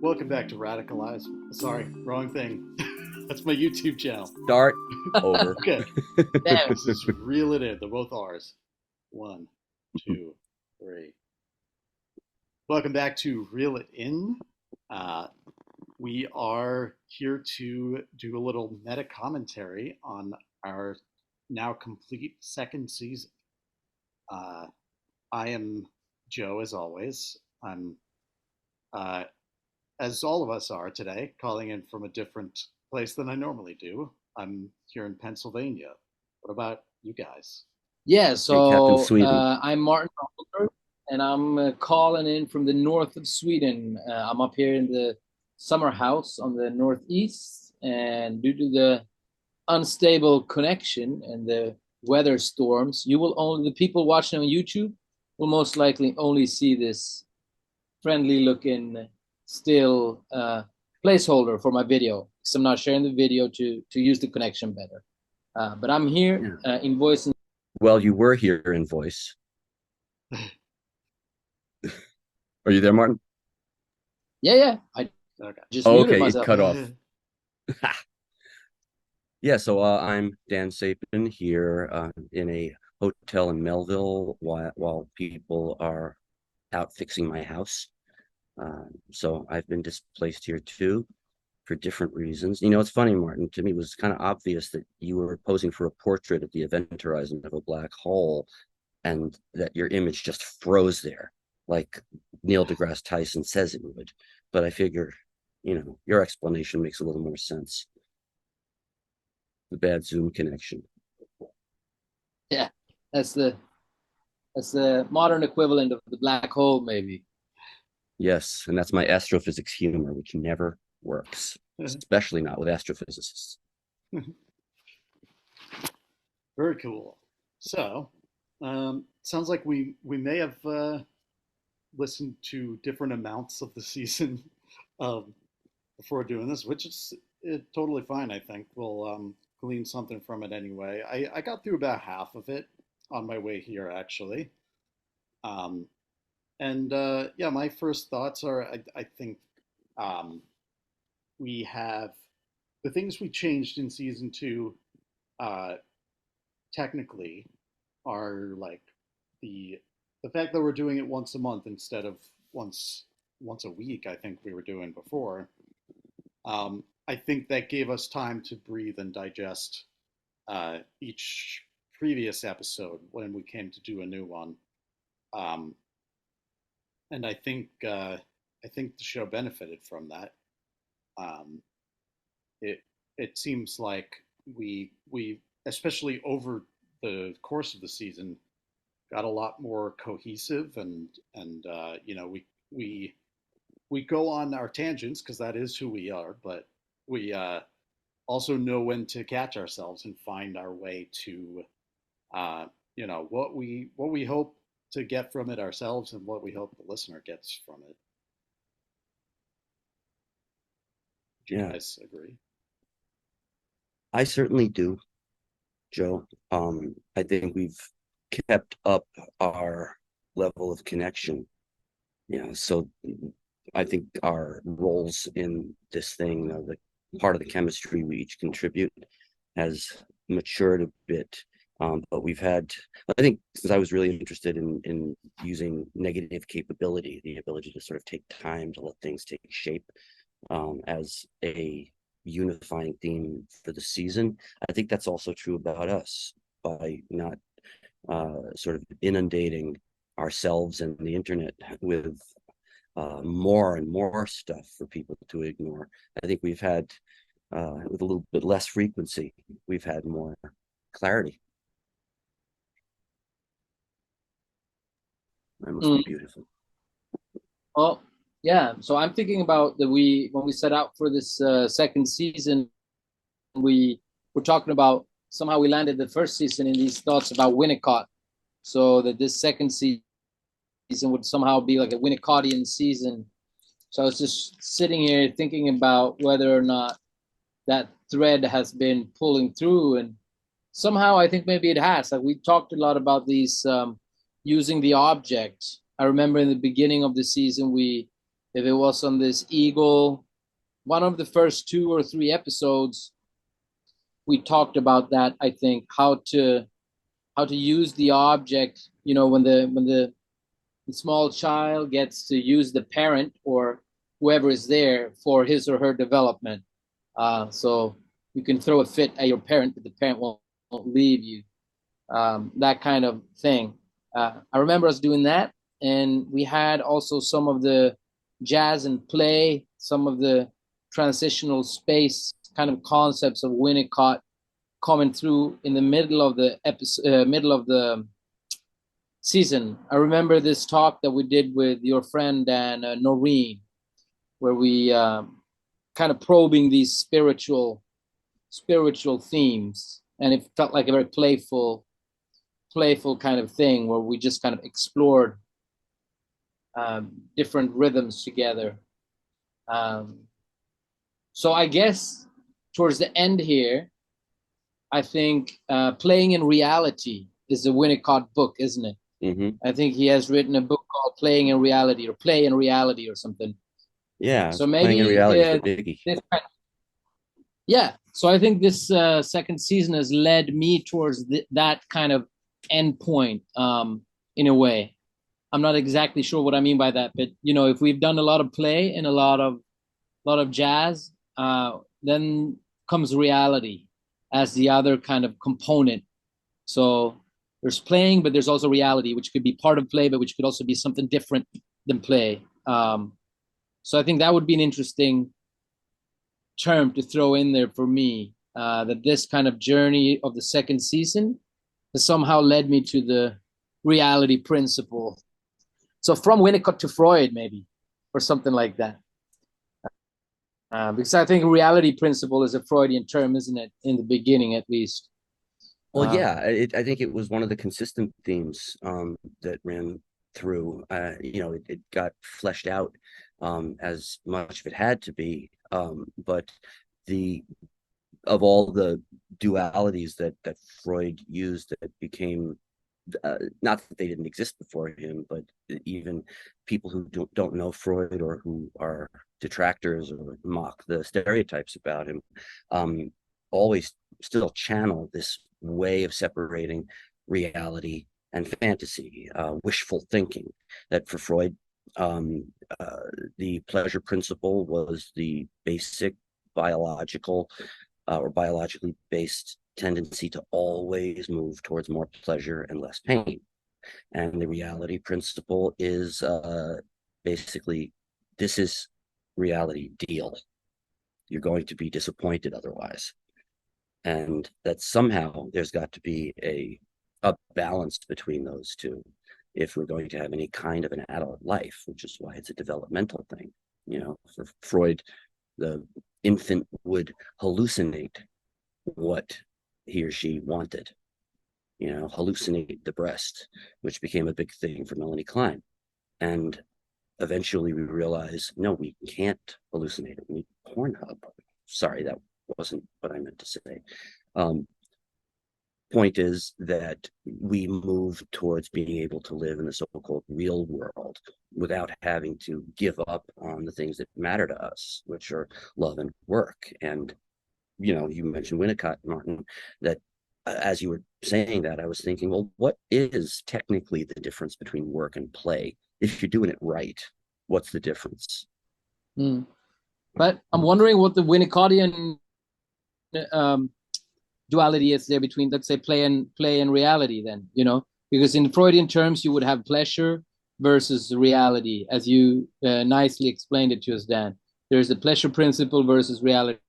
Welcome back to Radicalize. Sorry, wrong thing. That's my YouTube channel. Start over. Okay, Damn. this is Reel It In. They're both ours. One, two, three. Welcome back to Reel It In. Uh, we are here to do a little meta commentary on our now complete second season. Uh, I am Joe, as always. I'm uh, as all of us are today, calling in from a different place than I normally do. I'm here in Pennsylvania. What about you guys? Yeah, Hey, Captain so Sweden. I'm Martin Holmberg, and I'm calling in from the north of Sweden. I'm up here in the summer house on the northeast, and due to the unstable connection and the weather storms, you will only the people watching on YouTube will most likely only see this friendly looking still placeholder for my video. So I'm not sharing the video to use the connection better. But I'm here Yeah. in voice. Well, you were here in voice. Are you there, Martin? Yeah. I Okay. just Oh, muted okay, it myself. cut off. Yeah, so I'm Dan Sapin here in a hotel in Melville while people are out fixing my house. So I've been displaced here too for different reasons. You know, it's funny, Martin, to me, it was kind of obvious that you were posing for a portrait at the event horizon of a black hole and that your image just froze there, like Neil deGrasse Tyson says it would. But I figure, your explanation makes a little more sense. The bad Zoom connection. Yeah, that's the that's the modern equivalent of the black hole, maybe. Yes, and that's my astrophysics humor, which never works, especially not with astrophysicists. Very cool. So, sounds like we may have listened to different amounts of the season um, before doing this, which is totally fine. I think we'll glean something from it anyway. I got through about half of it on my way here, actually. Um, and yeah, my first thoughts are I think um, we have the things we changed in season two uh, technically are like the the fact that we're doing it once a month instead of once a week. I think we were doing before. I think that gave us time to breathe and digest each previous episode when we came to do a new one. Um, and I think the show benefited from that. Um, it it seems like we especially over the course of the season got a lot more cohesive and we go on our tangents because that is who we are, but we also know when to catch ourselves and find our way to what we hope to get from it ourselves and what we hope the listener gets from it. Do you Yeah, guys agree? I certainly do, Joe. I think we've kept up our level of connection. So I think our roles in this thing, the part of the chemistry we each contribute, has matured a bit. But I think, since I was really interested in using negative capability, the ability to sort of take time to let things take shape, as a unifying theme for the season. I think that's also true about us by not sort of inundating ourselves and the internet with more and more stuff for people to ignore. I think we've had, with a little bit less frequency, we've had more clarity. That must be Mm. beautiful. Well, yeah. So I'm thinking about that when we set out for this second season, we were talking about somehow we landed the first season in these thoughts about Winnicott, so that this second season would somehow be like a Winnicottian season. So I was just sitting here thinking about whether or not that thread has been pulling through, and somehow I think maybe it has. Like we talked a lot about these using the object. I remember in the beginning of the season if it was on this eagle, one of the first 2 or 3 episodes, we talked about that. I think how to use the object. You know, when the small child gets to use the parent or whoever is there for his or her development. So you can throw a fit at your parent, but the parent won't leave you. That kind of thing. I remember us doing that, and we had also some of the jazz and play, some of the transitional space kind of concepts of Winnicott coming through in the middle of the season. I remember this talk that we did with your friend and Noreen, where we kind of probing these spiritual themes, and it felt like a very playful kind of thing where we just kind of explored different rhythms together. So I guess towards the end here, I think Playing in Reality is a Winnicott book, isn't it? Mm-hmm. I think he has written a book called Playing in Reality or Play in Reality or something. Yeah. So maybe Playing in Reality is the biggie. Yeah. So I think this second season has led me towards that kind of end point in a way. I'm not exactly sure what I mean by that, but you know, if we've done a lot of play and a lot of jazz, then comes reality as the other kind of component. So there's playing, but there's also reality, which could be part of play, but which could also be something different than play. So I think that would be an interesting term to throw in there for me, that this kind of journey of the second season has somehow led me to the reality principle. So from Winnicott to Freud, maybe, or something like that. Because I think reality principle is a Freudian term, isn't it? In the beginning, at least. Well, yeah, I think it was one of the consistent themes that ran through. You know, it got fleshed out as much of it had to be, but of all the dualities that Freud used that became, not that they didn't exist before him, but even people who don't know Freud or who are detractors or mock the stereotypes about him, always still channel this way of separating reality and fantasy, wishful thinking. That for Freud, the pleasure principle was the basic biological or biologically based tendency to always move towards more pleasure and less pain. And the reality principle is basically, this is reality, deal. You're going to be disappointed otherwise. And that somehow there's got to be a balance between those two if we're going to have any kind of an adult life, which is why it's a developmental thing. You know, for Freud, the infant would hallucinate what he or she wanted, you know, hallucinate the breast, which became a big thing for Melanie Klein. And eventually we realize, no, we can't hallucinate it. We need Pornhub. Sorry, that wasn't what I meant to say. Point is that we move towards being able to live in the so-called real world without having to give up on the things that matter to us, which are love and work. And, you know, you mentioned Winnicott, Martin, that as you were saying that, I was thinking, well, what is technically the difference between work and play? If you're doing it right, what's the difference? But I'm wondering what the Winnicottian duality is there between, let's say, play and reality then, you know, because in Freudian terms you would have pleasure versus reality, as you nicely explained it to us, Dan. There's the pleasure principle versus reality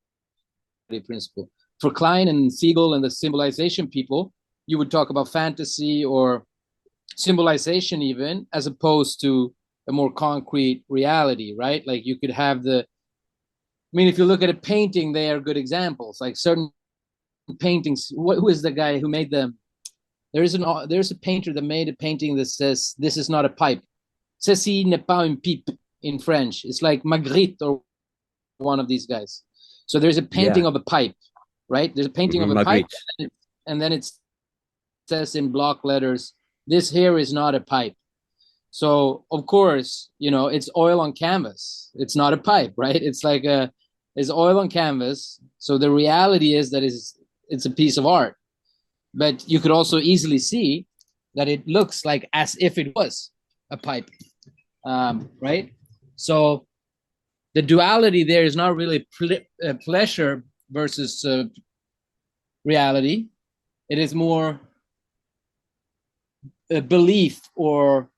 principle. For Klein and Siegel and the symbolization people, you would talk about fantasy or symbolization even, as opposed to a more concrete reality, right? Like you could have if you look at a painting, they are good examples, like certain paintings. Who is the guy who made them? There's a painter that made a painting that says, "This is not a pipe." Ceci n'est pas une pipe in French. It's like Magritte or one of these guys. So there's a painting of a pipe, right? There's a painting of a pipe, and then it says in block letters, "This here is not a pipe." So of course, it's oil on canvas. It's not a pipe, right? It's oil on canvas. So the reality is that it's a piece of art. But you could also easily see that it looks like as if it was a pipe, right? So the duality there is not really pleasure versus reality. It is more belief or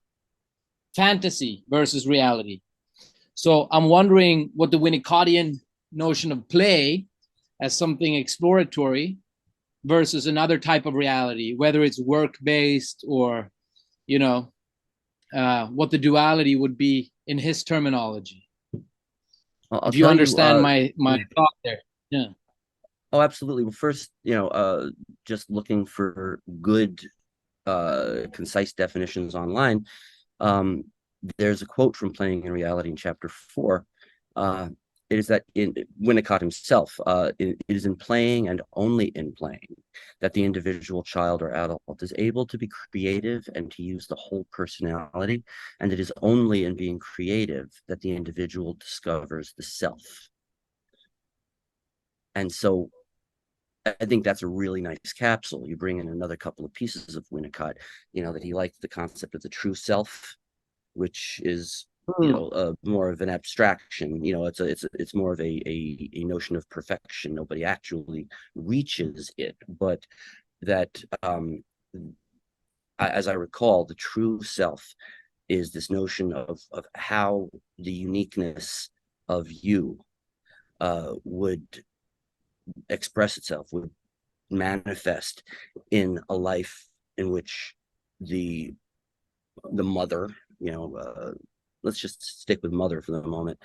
fantasy versus reality. So I'm wondering what the Winnicottian notion of play as something exploratory versus another type of reality, whether it's work-based or, what the duality would be in his terminology. I'll If you tell you, understand my yeah. thought there. Yeah. Oh, absolutely. Well, first, just looking for good, concise definitions online. Um, there's a quote from Playing in Reality in chapter 4. It is that in Winnicott himself, it is in playing and only in playing that the individual child or adult is able to be creative and to use the whole personality. And it is only in being creative that the individual discovers the self. And so I think that's a really nice capsule. You bring in another couple of pieces of Winnicott, that he liked the concept of the true self, which is more of an abstraction. It's more of a notion of perfection. Nobody actually reaches it, but that as I recall, the true self is this notion of how the uniqueness of you would express itself, would manifest in a life in which the mother, let's just stick with mother for the moment,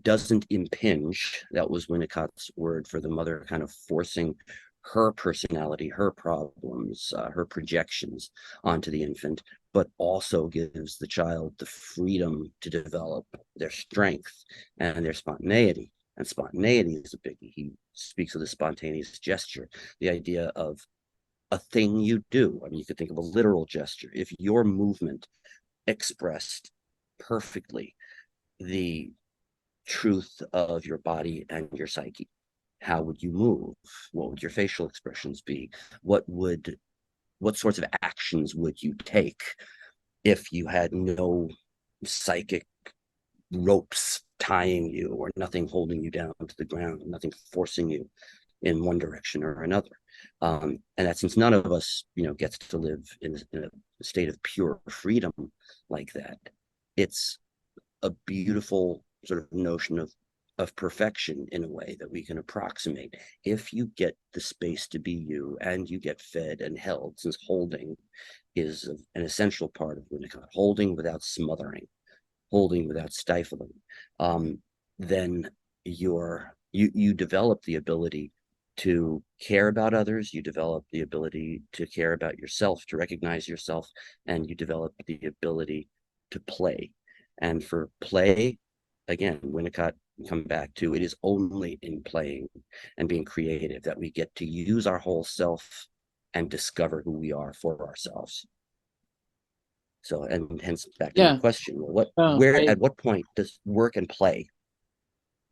doesn't impinge. That was Winnicott's word for the mother, kind of forcing her personality, her problems, her projections onto the infant, but also gives the child the freedom to develop their strength and their spontaneity. And spontaneity is a biggie. He speaks of the spontaneous gesture, the idea of a thing you do. I mean, you could think of a literal gesture. If your movement expressed perfectly the truth of your body and your psyche, how would you move? What would your facial expressions be? What sorts of actions would you take if you had no psychic ropes tying you, or nothing holding you down to the ground, nothing forcing you in one direction or another? And that since none of us, gets to live in a state of pure freedom like that, it's a beautiful sort of notion of perfection in a way that we can approximate if you get the space to be you and you get fed and held, since holding is an essential part of Winnicott, holding without smothering, holding without stifling. Then you develop the ability to care about others, you develop the ability to care about yourself, to recognize yourself, and you develop the ability to play. And for play, again, Winnicott, come back to, it is only in playing and being creative that we get to use our whole self and discover who we are for ourselves. So, and hence back to the question, at what point does work and play,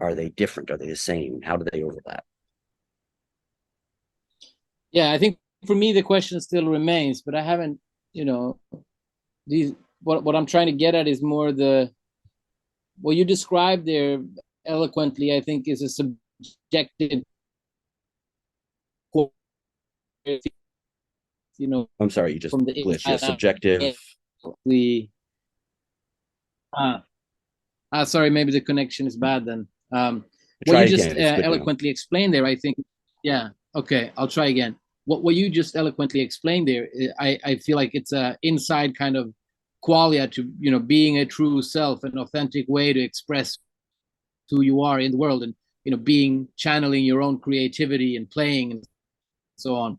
are they different? Are they the same? How do they overlap? Yeah, I think for me the question still remains, but I haven't, what I'm trying to get at is more what you described there eloquently, I think, is a subjective, I'm sorry, you just glitched. Yeah, subjective. Sorry, maybe the connection is bad then. What you just eloquently explained there, I think. Yeah. Okay, I'll try again. What you just eloquently explained there, I feel like it's a inside kind of qualia to being a true self, an authentic way to express who you are in the world, and channeling your own creativity and playing and so on.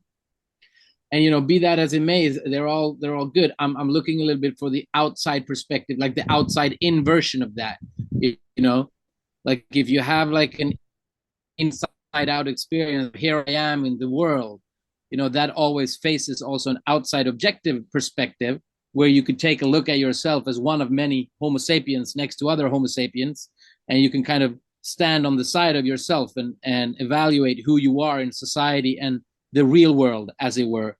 And be that as it may, they're all good. I'm looking a little bit for the outside perspective, like the outside in version of that. Like if you have like an inside out experience, here I am in the world, that always faces also an outside objective perspective, where you could take a look at yourself as one of many Homo sapiens next to other Homo sapiens, and you can kind of stand on the side of yourself and evaluate who you are in society and the real world, as it were.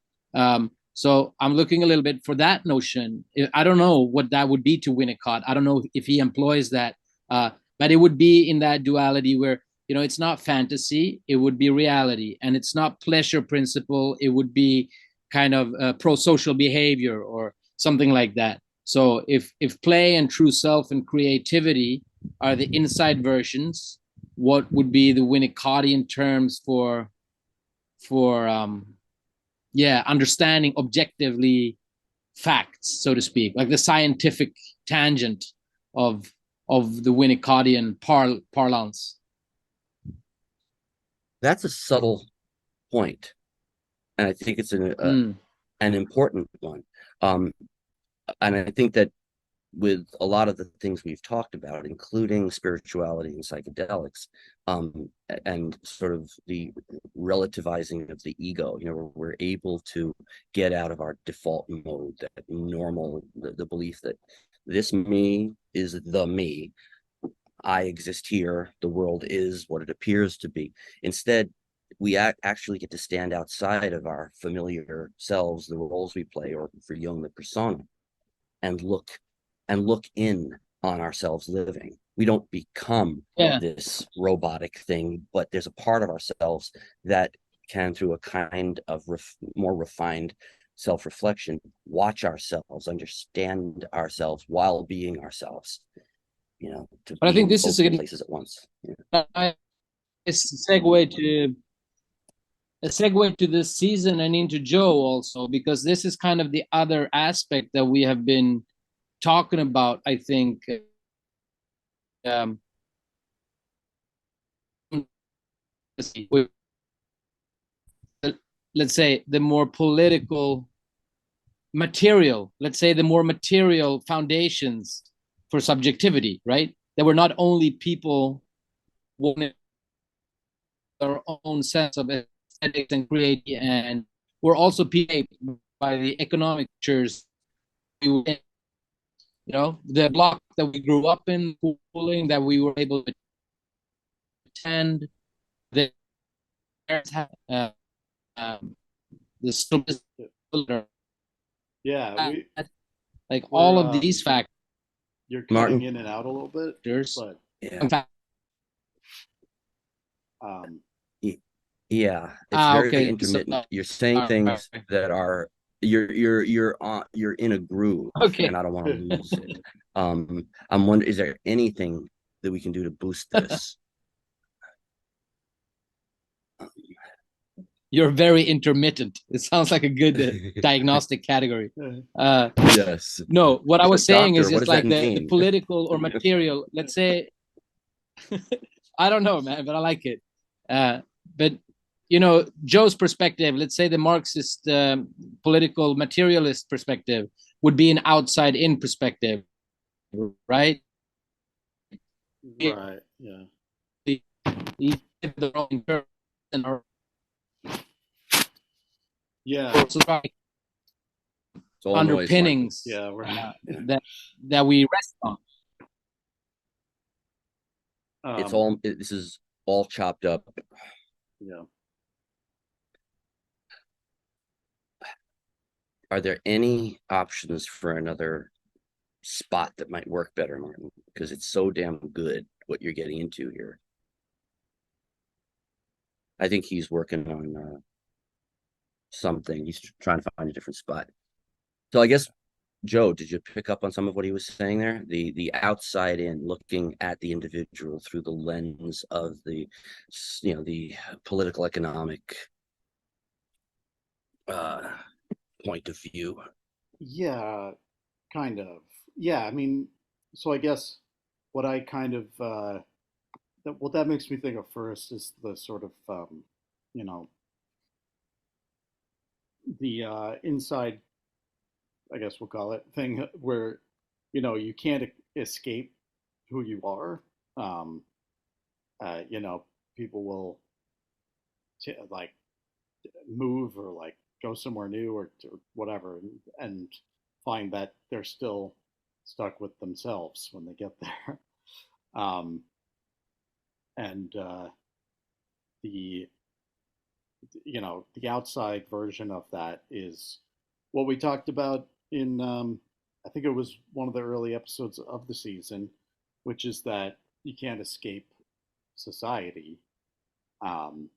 So I'm looking a little bit for that notion. I don't know what that would be to Winnicott. I don't know if he employs that, but it would be in that duality where, you know, it's not fantasy, it would be reality, and it's not pleasure principle, it would be kind of pro-social behavior or something like that. So if play and true self and creativity are the inside versions, what would be the Winnicottian terms for understanding objectively facts, so to speak, like the scientific tangent of the Winnicottian parlance? That's a subtle point, and I think it's an important one. And I think that with a lot of the things we've talked about, including spirituality and psychedelics, and sort of the relativizing of the ego, you know, we're able to get out of our default mode, that normal, the belief that this me is the me. I exist here. The world is what it appears to be. Instead, we actually get to stand outside of our familiar selves, the roles we play, or for Jung, the persona, and look in on ourselves living. We don't become this robotic thing, but there's a part of ourselves that can, through a kind of more refined self-reflection, watch ourselves, understand ourselves while being ourselves. You know, but I think this is a good places at once. It's a segue to this season and into Joe also, because this is kind of the other aspect that we have been talking about, I think. Let's say the more political material, let's say the more material foundations for subjectivity, right? That we're not only people wanting their own sense of aesthetics and creativity, and we're also shaped by the economic structures. You know, the block that we grew up in, schooling that we were able to attend, the Yeah, like all of these factors. You're cutting in and out a little bit, but yeah. Yeah, it's very intermittent. So, you're saying things that are you're in a groove, and I don't want to lose it. I'm wondering, is there anything that we can do to boost this? You're very intermittent. It sounds like a good diagnostic category. Yes. No, what I was saying is just like the political or material. Let's say, I don't know, man, but I like it. But you know, Joe's perspective, let's say the Marxist political materialist perspective, would be an outside-in perspective, right? Right. Yeah. Yeah. Underpinnings. Yeah. Right. That we rest on. It's all. This is all chopped up. Yeah. Are there any options for another spot that might work better, Martin? Because it's so damn good what you're getting into here. I think he's working on something. He's trying to find a different spot. So I guess, Joe, did you pick up on some of what he was saying there? The outside in, looking at the individual through the lens of the, you know, the political economic point of view. Yeah, kind of. Yeah, I mean, so I guess what I kind of what that makes me think of first is the sort of you know, the inside, I guess we'll call it, thing where, you know, you can't escape who you are. You know, people will like move or like go somewhere new or whatever, and find that they're still stuck with themselves when they get there. Um, and the the outside version of that is what we talked about in I think it was one of the early episodes of the season, which is that you can't escape society, um,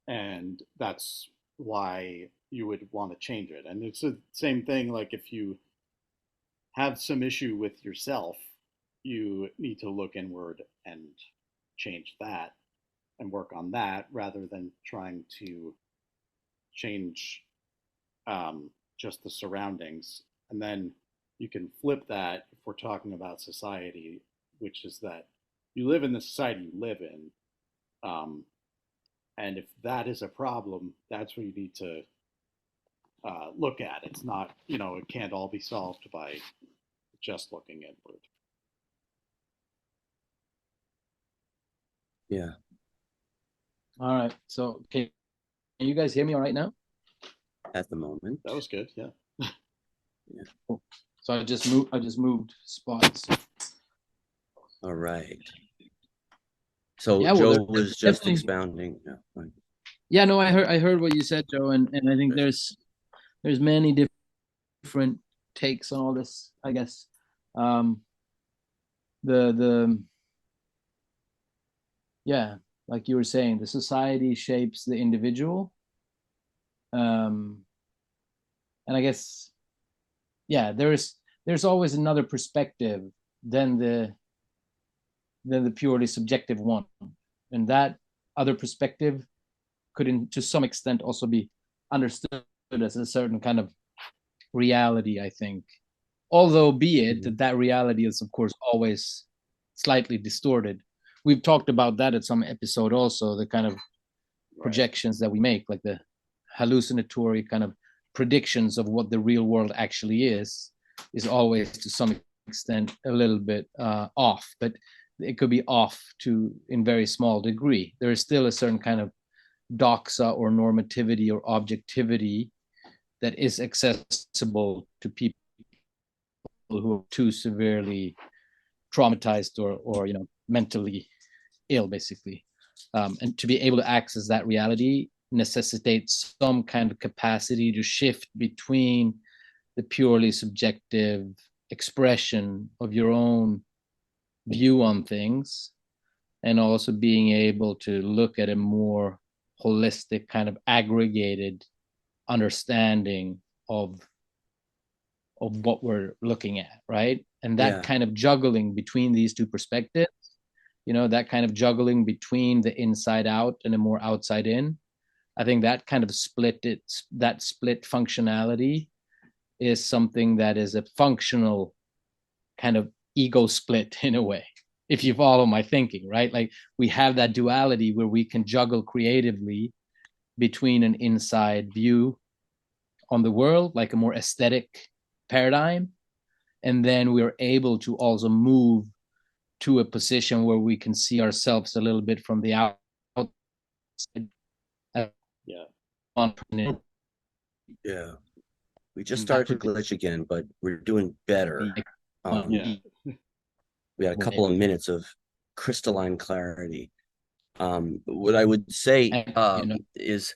and that's why you would want to change it. And it's the same thing. Like if you have some issue with yourself, you need to look inward and change that and work on that rather than trying to change just the surroundings. And then you can flip that if we're talking about society, which is that you live in the society you live in. Um, and if that is a problem, that's what you need to look at. It's not, it can't all be solved by just looking inward. Yeah. All right. So, can you guys hear me all right now? At the moment. That was good. Yeah. Yeah. Cool. So I just moved spots. All right. So Yeah, well, Joe was just definitely expounding. Yeah, fine. Yeah, no, I heard what you said, Joe, and I think there's many different takes on all this, I guess. The yeah, like you were saying, the society shapes the individual. And I guess yeah, there's always another perspective than the purely subjective one. And that other perspective could to some extent also be understood as a certain kind of reality, I think. Although be it Mhm. that reality is of course always slightly distorted. We've talked about that at some episode also, the kind of Right. projections that we make, like the hallucinatory kind of predictions of what the real world actually is always to some extent a little bit off, but it could be off to in very small degree. There is still a certain kind of doxa or normativity or objectivity that is accessible to people who are too severely traumatized or mentally ill, basically. And to be able to access that reality necessitates some kind of capacity to shift between the purely subjective expression of your own view on things and also being able to look at a more holistic kind of aggregated understanding of what we're looking at, right? And that kind of juggling between these two perspectives, that kind of juggling between the inside out and a more outside in, I think that kind of that split functionality is something that is a functional kind of ego split in a way, if you follow my thinking, right? Like we have that duality where we can juggle creatively between an inside view on the world, like a more aesthetic paradigm, and then we're able to also move to a position where we can see ourselves a little bit from the outside. Yeah. Yeah. We just started to glitch again, but we're doing better. Yeah. We had a couple of minutes of crystalline clarity. What I would say is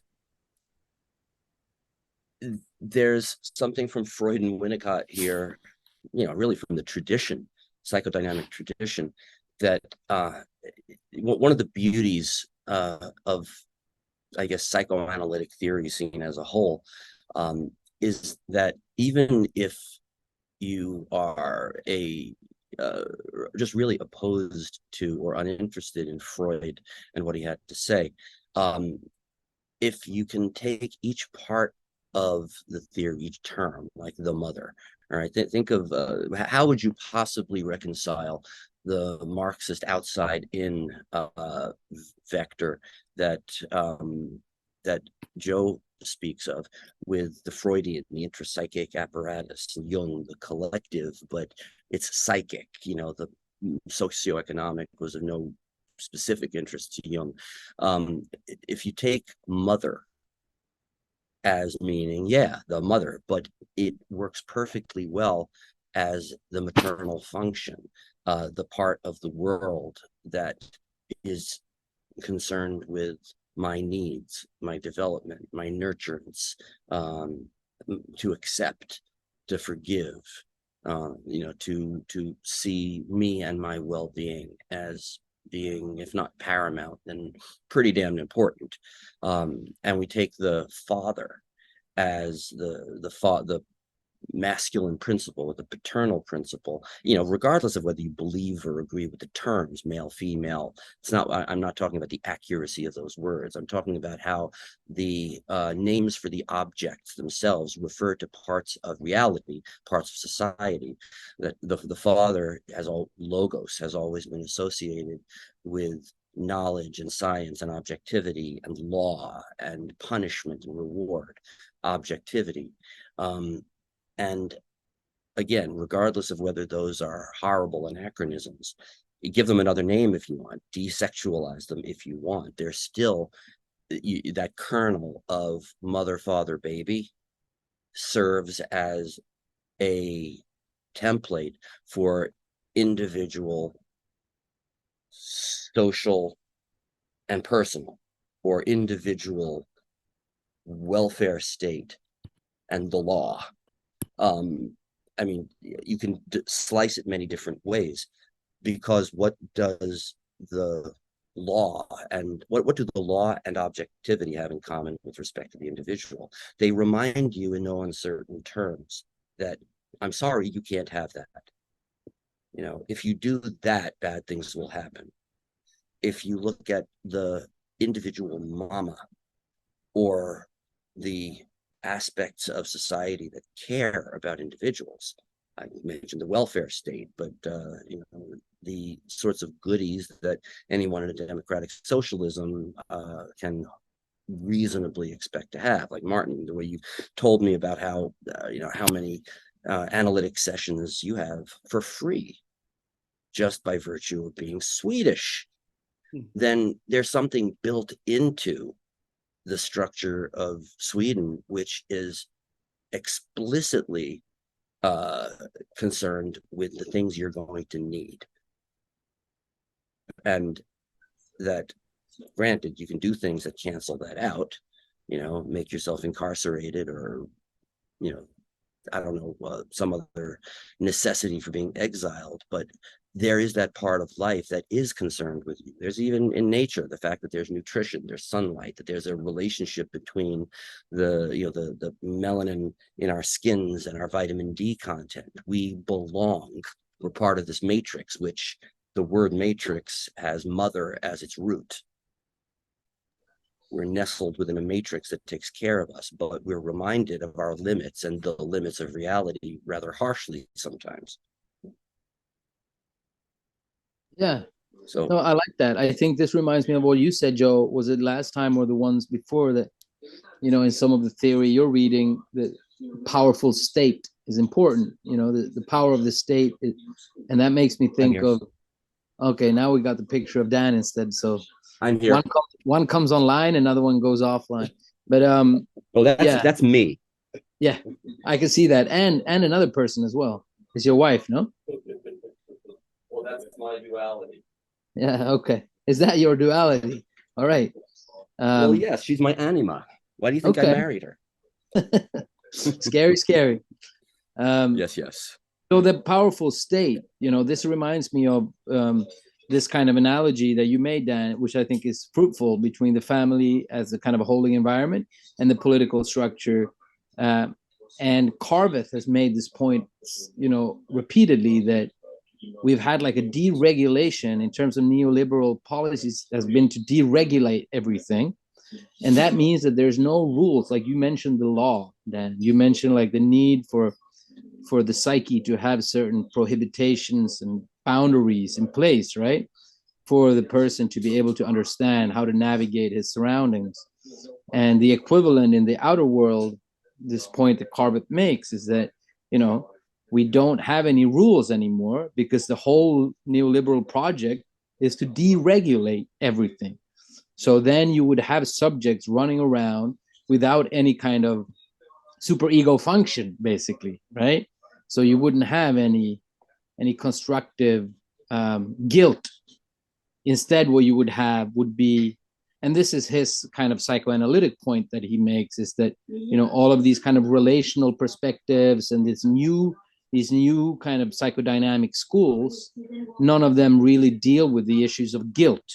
there's something from Freud and Winnicott here, really from the tradition, psychodynamic tradition, that one of the beauties of, I guess, psychoanalytic theory seen as a whole is that even if you are just really opposed to or uninterested in Freud and what he had to say, if you can take each part of the theory, each term, like the mother, all right, think of how would you possibly reconcile the Marxist outside in vector that that Joe speaks of with the Freudian, the intrapsychic apparatus, Jung, the collective, but it's psychic. The socioeconomic was of no specific interest to Jung. If you take mother as meaning, yeah, the mother, but it works perfectly well as the maternal function, the part of the world that is concerned with my needs, my development, my nurturance, to accept, to forgive, to see me and my well-being as being, if not paramount, then pretty damn important. And we take the father as the masculine principle, the paternal principle, regardless of whether you believe or agree with the terms male, female. I'm not talking about the accuracy of those words. I'm talking about how the names for the objects themselves refer to parts of reality, parts of society. That the father logos has always been associated with knowledge and science and objectivity and law and punishment and reward, objectivity. And again, regardless of whether those are horrible anachronisms, you give them another name if you want, desexualize them if you want, they're still that kernel of mother, father, baby serves as a template for individual, social, and personal, or individual welfare state and the law. I mean, you can slice it many different ways, because what does the law and what do the law and objectivity have in common with respect to the individual? They remind you in no uncertain terms that, I'm sorry, you can't have that. If you do that, bad things will happen. If you look at the individual mama, or the aspects of society that care about individuals, I mentioned the welfare state, but the sorts of goodies that anyone in a democratic socialism can reasonably expect to have. Like, Martin, the way you told me about how many analytic sessions you have for free just by virtue of being Swedish, then there's something built into the structure of Sweden which is explicitly concerned with the things you're going to need. And that, granted, you can do things that cancel that out, make yourself incarcerated, or, I don't know, some other necessity for being exiled, but there is that part of life that is concerned with you. There's even in nature the fact that there's nutrition, there's sunlight, that there's a relationship between the melanin in our skins and our vitamin D content. We belong. We're part of this matrix, which the word matrix has mother as its root. We're nestled within a matrix that takes care of us, but we're reminded of our limits and the limits of reality rather harshly sometimes. Yeah. So no, I like that. I think this reminds me of what you said, Joe. Was it last time or the ones before that, in some of the theory you're reading, the powerful state is important, the power of the state. And that makes me think of, okay, now we got the picture of Dan instead. So I'm here. One comes online, another one goes offline. But that's me. Yeah, I can see that. And another person as well. Is your wife, no? Well, that's my duality. Yeah, okay. Is that your duality? All right. Well, yes, she's my anima. Why do you think I married her? Scary. Yes. So the powerful state, this reminds me of this kind of analogy that you made, Dan, which I think is fruitful, between the family as a kind of a holding environment and the political structure. And Carveth has made this point, repeatedly, that we've had like a deregulation in terms of neoliberal policies has been to deregulate everything. And that means that there's no rules. Like you mentioned the law, Dan, you mentioned like the need for the psyche to have certain prohibitions and boundaries in place, right? For the person to be able to understand how to navigate his surroundings. And the equivalent in the outer world, this point that Carveth makes, is that, we don't have any rules anymore, because the whole neoliberal project is to deregulate everything. So then you would have subjects running around without any kind of superego function, basically, right? So you wouldn't have any constructive guilt. Instead, what you would have would be, and this is his kind of psychoanalytic point that he makes, is that, you know, all of these kind of relational perspectives and these new kind of psychodynamic schools, none of them really deal with the issues of guilt,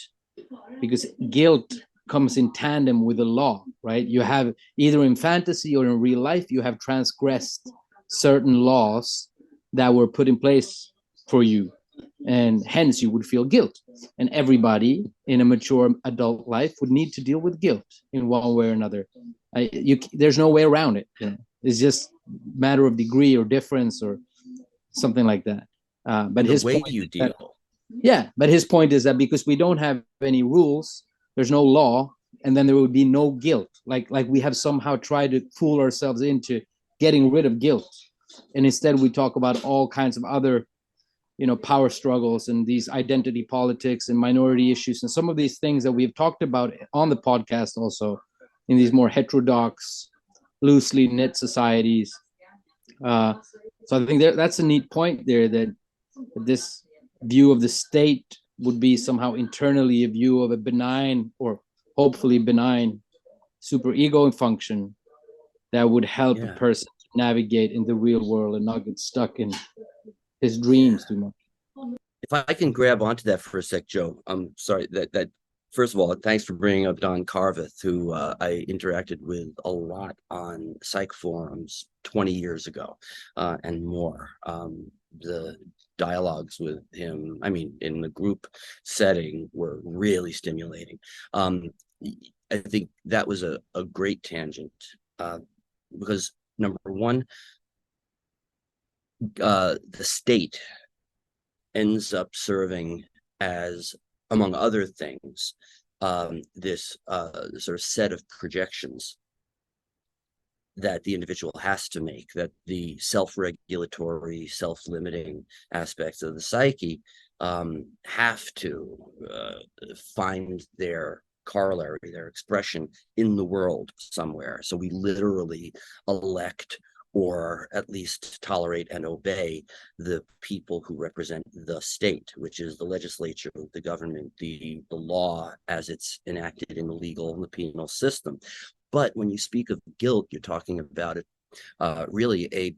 because guilt comes in tandem with the law, right? You have either in fantasy or in real life, you have transgressed certain laws that were put in place for you, and hence you would feel guilt. And everybody in a mature adult life would need to deal with guilt in one way or another. There's no way around it. You know? It's just matter of degree or difference or something like that. But And his the way point you deal. yeah, but his point is that because we don't have any rules, there's no law, and then there would be no guilt. Like we have somehow tried to fool ourselves into getting rid of guilt, and instead we talk about all kinds of other, you know, power struggles and these identity politics and minority issues and some of these things that we've talked about on the podcast also in these more heterodox, loosely knit societies. So I think that's a neat point there, that this view of the state would be somehow internally a view of a benign, or hopefully benign, superego function that would help a person navigate in the real world and not get stuck in his dreams too much. If I can grab onto that for a sec, Joe, I'm sorry that first of all, thanks for bringing up Don Carveth, who I interacted with a lot on psych forums 20 years ago and more. The dialogues with him, I mean, in the group setting, were really stimulating. I think that was a great tangent because number one, the state ends up serving as, among other things, this sort of set of projections that the individual has to make, that the self-regulatory, self-limiting aspects of the psyche have to find their corollary, their expression in the world somewhere. So we literally elect, or at least tolerate and obey, the people who represent the state, which is the legislature, the government, the law as it's enacted in the legal and the penal system. But when you speak of guilt, you're talking about it really a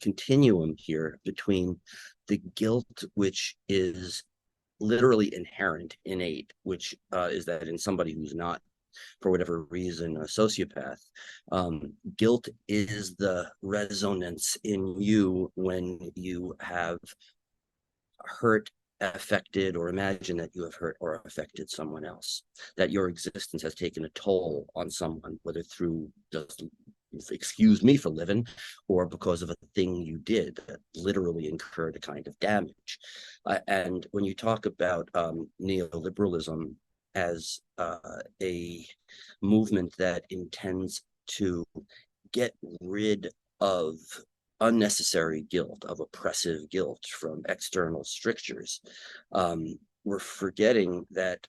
continuum here between the guilt which is literally inherent, innate, which is that in somebody who's not, for whatever reason, a sociopath, guilt is the resonance in you when you have hurt, affected, or imagine that you have hurt or affected someone else, that your existence has taken a toll on someone, whether through just, excuse me for living, or because of a thing you did that literally incurred a kind of damage. And when you talk about neoliberalism as a movement that intends to get rid of unnecessary guilt, of oppressive guilt from external strictures, we're forgetting that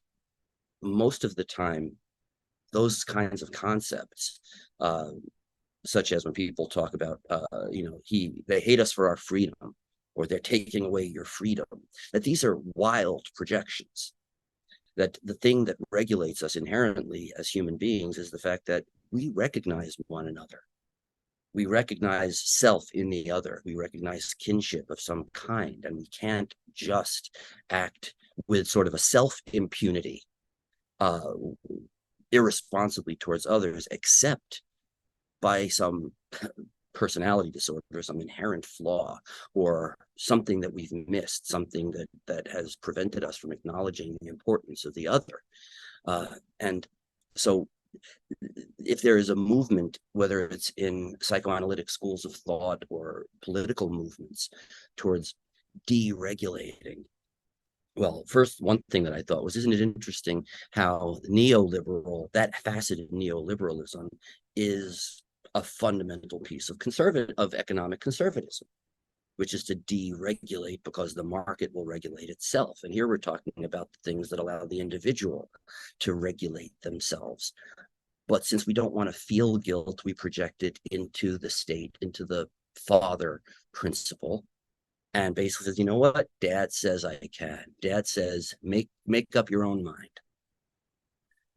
most of the time, those kinds of concepts, such as when people talk about, they hate us for our freedom, or they're taking away your freedom, that these are wild projections. That the thing that regulates us inherently as human beings is the fact that we recognize one another. We recognize self in the other. We recognize kinship of some kind, and we can't just act with sort of a self-impunity irresponsibly towards others, except by some personality disorder, some inherent flaw, or something that we've missed, something that has prevented us from acknowledging the importance of the other. And so if there is a movement, whether it's in psychoanalytic schools of thought or political movements towards deregulating, well, first, one thing that I thought was, isn't it interesting how neoliberal, that facet of neoliberalism is a fundamental piece of economic conservatism. which is to deregulate because the market will regulate itself. And here we're talking about the things that allow the individual to regulate themselves. But since we don't want to feel guilt, we project it into the state, into the father principle, and basically says, you know what? Dad says I can. Dad says, make up your own mind.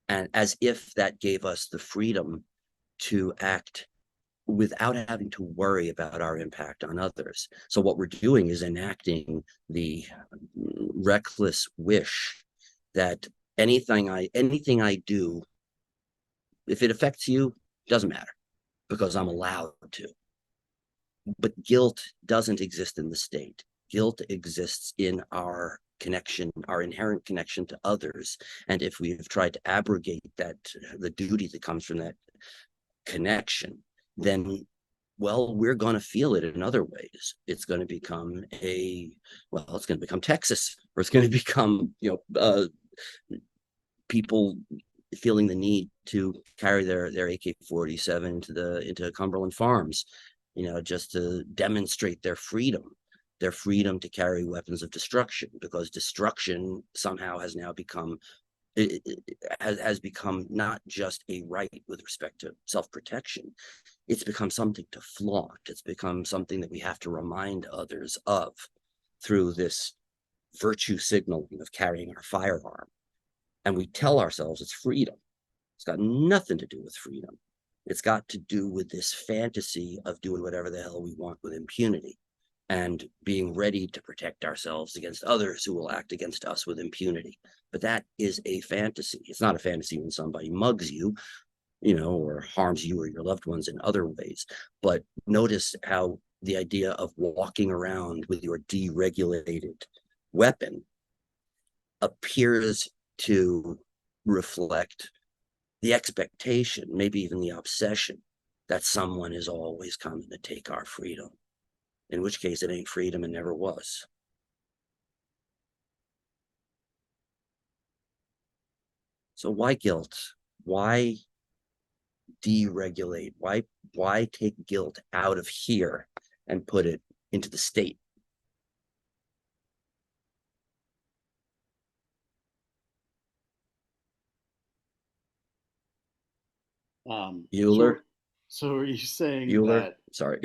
And as if that gave us the freedom to act without having to worry about our impact on others. So what we're doing is enacting the reckless wish that anything I do, if it affects you, doesn't matter because I'm allowed to. But guilt doesn't exist in the state. Guilt exists in our connection, our inherent connection to others. And if we've tried to abrogate that, the duty that comes from that connection, then, well, we're going to feel it in other ways. It's going to become it's going to become Texas, or it's going to become, people feeling the need to carry their AK-47 into Cumberland Farms, just to demonstrate their freedom to carry weapons of destruction, because destruction somehow has now become has become not just a right with respect to self-protection. It's become something to flaunt. It's become something that we have to remind others of through this virtue signaling of carrying our firearm. And we tell ourselves it's freedom. It's got nothing to do with freedom. It's got to do with this fantasy of doing whatever the hell we want with impunity and being ready to protect ourselves against others who will act against us with impunity. But that is a fantasy. It's not a fantasy when somebody mugs you, or harms you or your loved ones in other ways. But notice how the idea of walking around with your deregulated weapon appears to reflect the expectation, maybe even the obsession, that someone is always coming to take our freedom, in which case it ain't freedom and never was. So why guilt? Why deregulate? Why take guilt out of here and put it into the state? Bueller? So are you saying Bueller? that Sorry.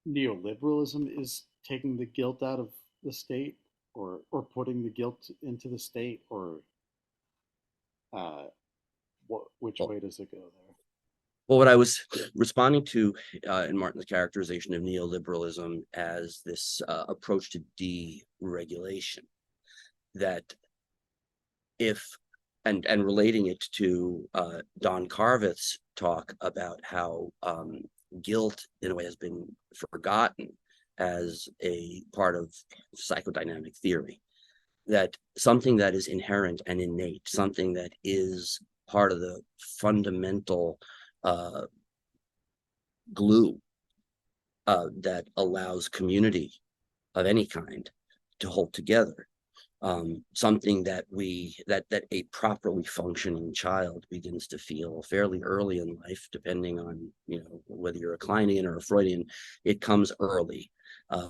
Neoliberalism is taking the guilt out of the state, or putting the guilt into the state, or which way does it go there? Well, what I was responding to in Martin's characterization of neoliberalism as this approach to deregulation, that and relating it to Don Carveth's talk about how guilt in a way has been forgotten as a part of psychodynamic theory, that something that is inherent and innate, something that is part of the fundamental glue that allows community of any kind to hold together, something that a properly functioning child begins to feel fairly early in life, depending on whether you're a Kleinian or a Freudian. It comes early,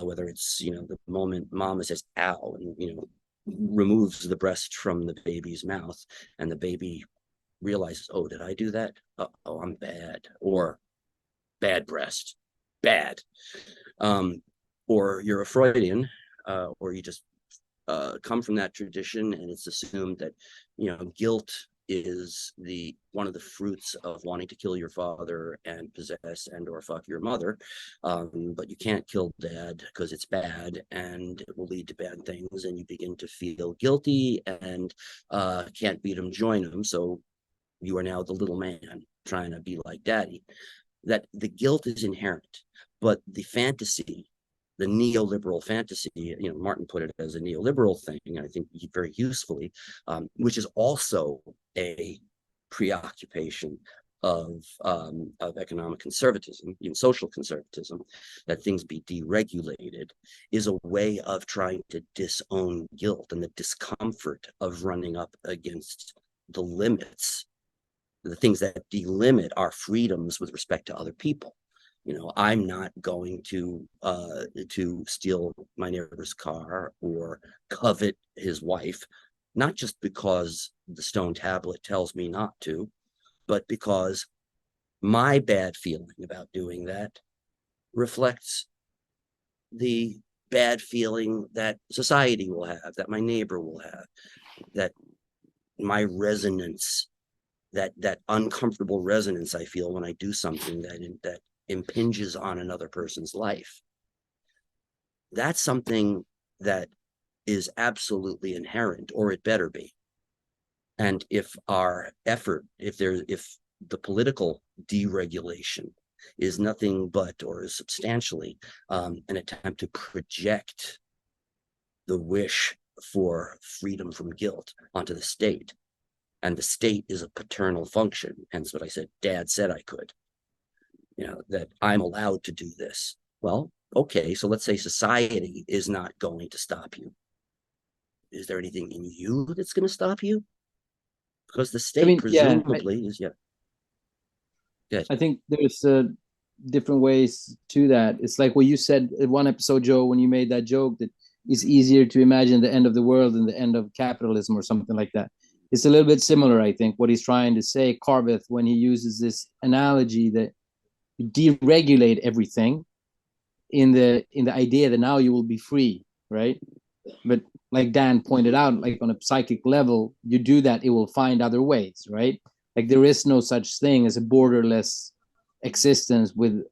whether it's the moment mama says ow and removes the breast from the baby's mouth, and the baby realizes, oh, did I do that? Oh, I'm bad, or bad breast, bad. Or you're a Freudian, or you just come from that tradition, and it's assumed that guilt is one of the fruits of wanting to kill your father and possess and or fuck your mother, but you can't kill dad because it's bad and it will lead to bad things, and you begin to feel guilty and can't beat him, join him, so you are now the little man trying to be like daddy. That the guilt is inherent, but the fantasy, the neoliberal fantasy, Martin put it as a neoliberal thing, I think very usefully, which is also a preoccupation of economic conservatism, even social conservatism, that things be deregulated, is a way of trying to disown guilt and the discomfort of running up against the limits, the things that delimit our freedoms with respect to other people. I'm not going to steal my neighbor's car or covet his wife, not just because the stone tablet tells me not to, but because my bad feeling about doing that reflects the bad feeling that society will have, that my neighbor will have, that my resonance, that uncomfortable resonance I feel when I do something that impinges on another person's life. That's something that is absolutely inherent, or it better be. And if our effort, if the political deregulation is nothing but, or is substantially an attempt to project the wish for freedom from guilt onto the state, and the state is a paternal function, hence what I said, Dad said I could, that I'm allowed to do this. Well, okay, so let's say society is not going to stop you. Is there anything in you that's going to stop you? Because the I state mean, yeah, presumably is, yeah. Good. I think there's different ways to that. It's like what you said in one episode, Joe, when you made that joke that it's easier to imagine the end of the world than the end of capitalism or something like that. It's a little bit similar, I think, what he's trying to say, Carveth, when he uses this analogy that you deregulate everything in the idea that now you will be free, right? But like Dan pointed out, like on a psychic level, you do that, it will find other ways, right? Like there is no such thing as a borderless existence with,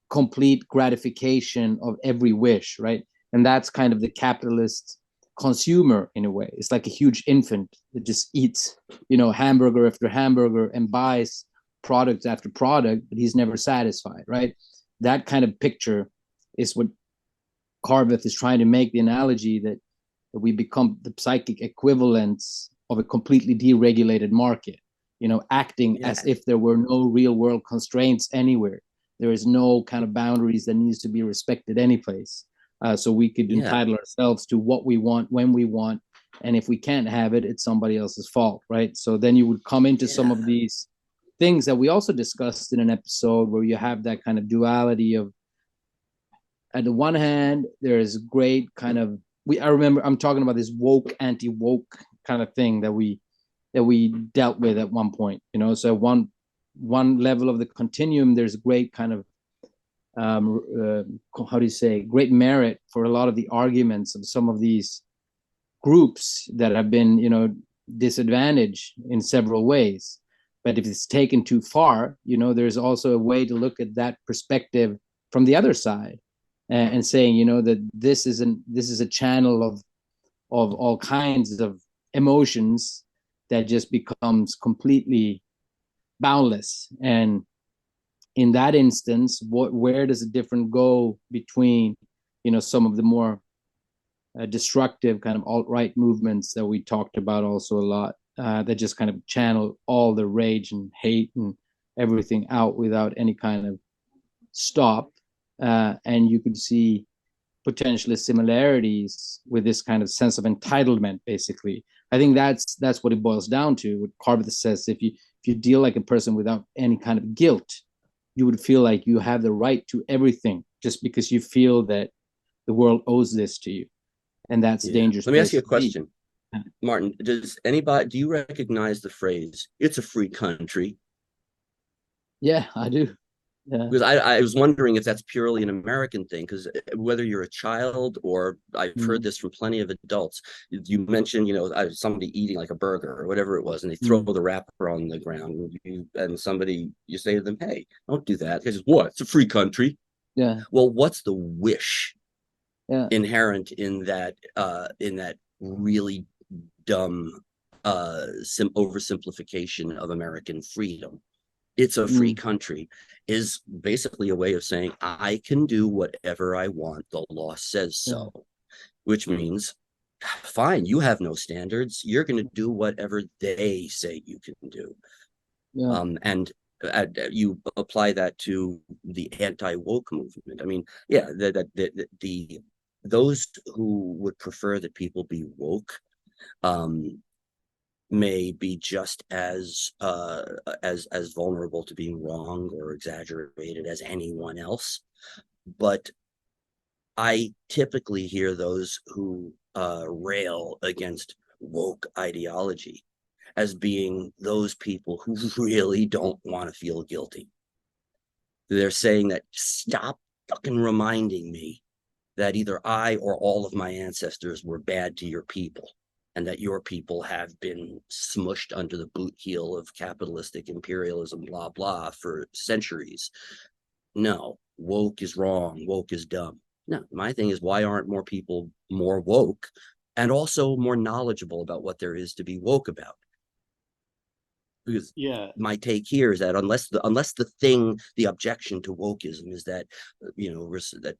complete gratification of every wish, right? And that's kind of the capitalist consumer in a way. It's like a huge infant that just eats, hamburger after hamburger and buys product after product, but he's never satisfied, right? That kind of picture is what Carveth is trying to make the analogy that we become the psychic equivalents of a completely deregulated market, acting as if there were no real world constraints anywhere. There is no kind of boundaries that needs to be respected anyplace. So we could entitle ourselves to what we want when we want. And if we can't have it, it's somebody else's fault, right? So then you would come into some of these things that we also discussed in an episode where you have that kind of duality of, at the one hand, there is great kind of I remember I'm talking about this woke, anti-woke kind of thing that we dealt with at one point, So one level of the continuum, there's great kind of how do you say, great merit for a lot of the arguments of some of these groups that have been, disadvantaged in several ways. But if it's taken too far, there's also a way to look at that perspective from the other side and saying, that this is a channel of all kinds of emotions that just becomes completely boundless. And in that instance, where does the difference go between, some of the more destructive kind of alt-right movements that we talked about also a lot, that just kind of channel all the rage and hate and everything out without any kind of stop. And you could see potentially similarities with this kind of sense of entitlement, basically. I think that's what it boils down to. What Carveth says, if you deal like a person without any kind of guilt, you would feel like you have the right to everything just because you feel that the world owes this to you. And that's dangerous. Let me ask you a question. Martin, do you recognize the phrase, it's a free country? Yeah, I do. Yeah. Because I was wondering if that's purely an American thing, because whether you're a child or I've heard this from plenty of adults, you mentioned, somebody eating like a burger or whatever it was, and they throw the wrapper on the ground, and you say to them, hey, don't do that. They say, what? It's a free country. Yeah. Well, what's the wish inherent in that really dumb oversimplification of American freedom? It's a free country is basically a way of saying I can do whatever I want. The law says so, which means, fine, you have no standards. You're going to do whatever they say you can do. And you apply that to the anti-woke movement. I mean, those who would prefer that people be woke may be just as vulnerable to being wrong or exaggerated as anyone else. But I typically hear those who rail against woke ideology as being those people who really don't want to feel guilty. They're saying that stop fucking reminding me that either I or all of my ancestors were bad to your people, and that your people have been smushed under the boot heel of capitalistic imperialism, blah, blah, for centuries. No, woke is wrong. Woke is dumb. No, my thing is, why aren't more people more woke and also more knowledgeable about what there is to be woke about? Because Yeah, my take here is that unless the objection to wokeism is that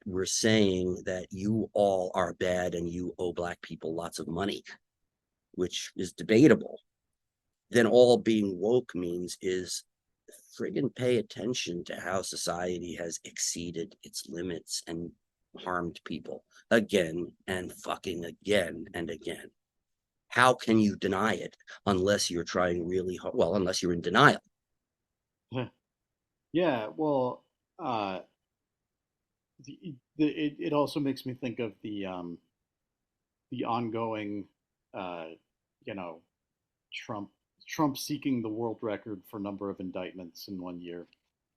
we're saying that you all are bad and you owe black people lots of money, which is debatable, then all being woke means is friggin' pay attention to how society has exceeded its limits and harmed people again and fucking again and again. How can you deny it unless you're trying really hard? Well, unless you're in denial. yeah. Well, uh, it also makes me think of the ongoing, uh, you know, Trump Trump seeking the world record for number of indictments in 1 year.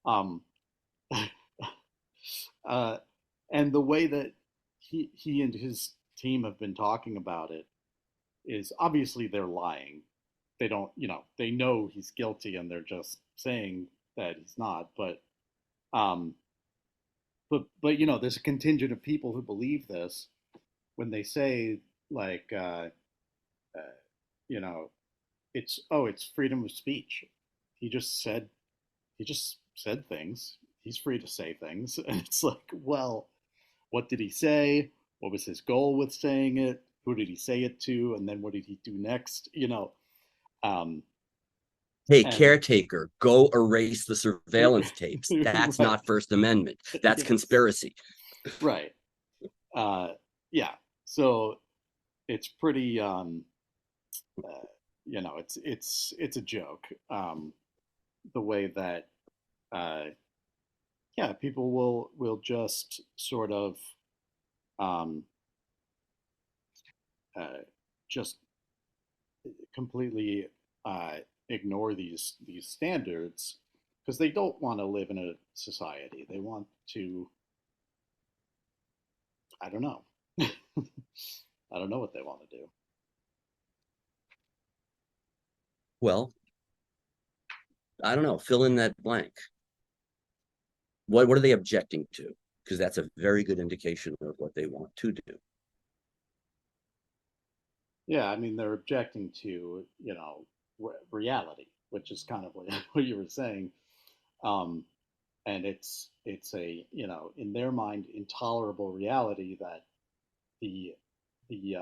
Um, uh, and the way that he and his team have been talking about it is obviously they're lying. They don't, they know he's guilty and they're just saying that he's not. Um, but there's a contingent of people who believe this when they say like, uh, you know, it's freedom of speech. He just said he just said things. He's free to say things, and it's like, well, what did he say? What was his goal with saying it? Who did he say it to? And then what did he do next? Um, Hey, and caretaker, go erase the surveillance tapes. That's right, not First Amendment. That's yes, conspiracy. right, uh, yeah. So it's pretty, uh, it's a joke. The way that, uh, yeah, people will just sort of, um, uh, just completely uh, ignore these standards because they don't want to live in a society. They want to, I don't know. I don't know what they want to do. Well, I don't know. Fill in that blank. What are they objecting to? Because that's a very good indication of what they want to do. Yeah, I mean, they're objecting to, reality, which is kind of what, what you were saying. Um, and it's a, in their mind, intolerable reality that the the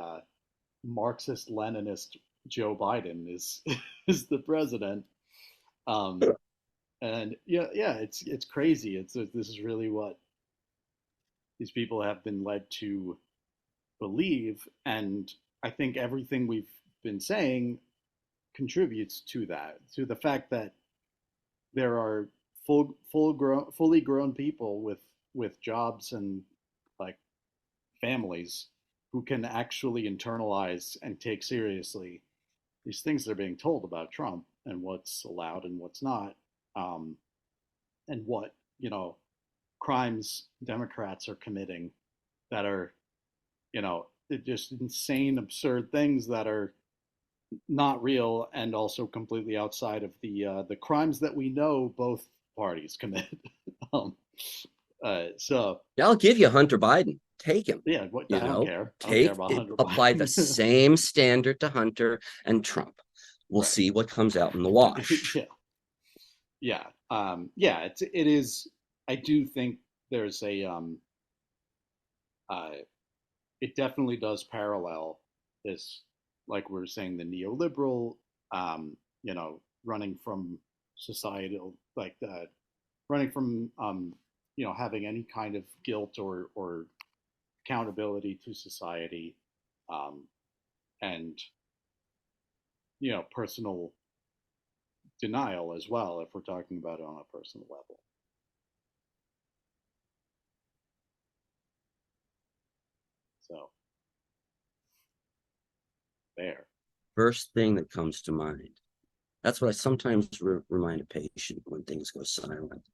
Marxist Leninist Joe Biden is is the president. Um, and yeah, it's crazy. This is really what these people have been led to believe, and I think everything we've been saying contributes to that, to the fact that there are fully grown people with jobs and like families who can actually internalize and take seriously these things that are being told about Trump and what's allowed and what's not, um, and what crimes Democrats are committing that are just insane, absurd things that are not real and also completely outside of the crimes that we know both parties commit. um, so I'll give you Hunter Biden. Take him. yeah, I don't care. I don't care Take about it, Hunter apply the Biden. same standard to Hunter and Trump. We'll Right. see what comes out in the wash. Yeah. Yeah. Yeah. It is. I do think there's a. Uh, it definitely does parallel this, like we were saying, the neoliberal, running from societal, like running from, having any kind of guilt or accountability to society, um, and personal denial as well, if we're talking about it on a personal level. So there. First thing that comes to mind. That's what I sometimes remind a patient when things go silent.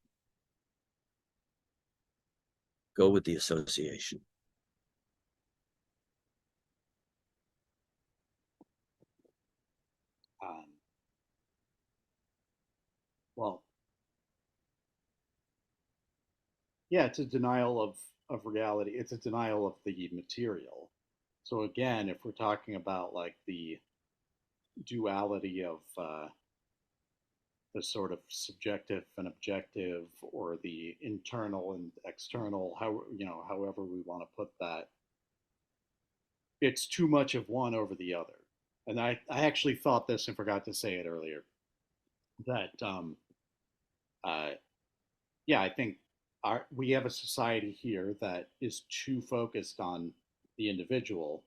Go with the association. Well, yeah, it's a denial of reality. It's a denial of the material. So again, if we're talking about like the duality of the sort of subjective and objective, or the internal and external, however we want to put that, it's too much of one over the other. And I actually thought this and forgot to say it earlier, that uh, yeah, I think we have a society here that is too focused on the individual,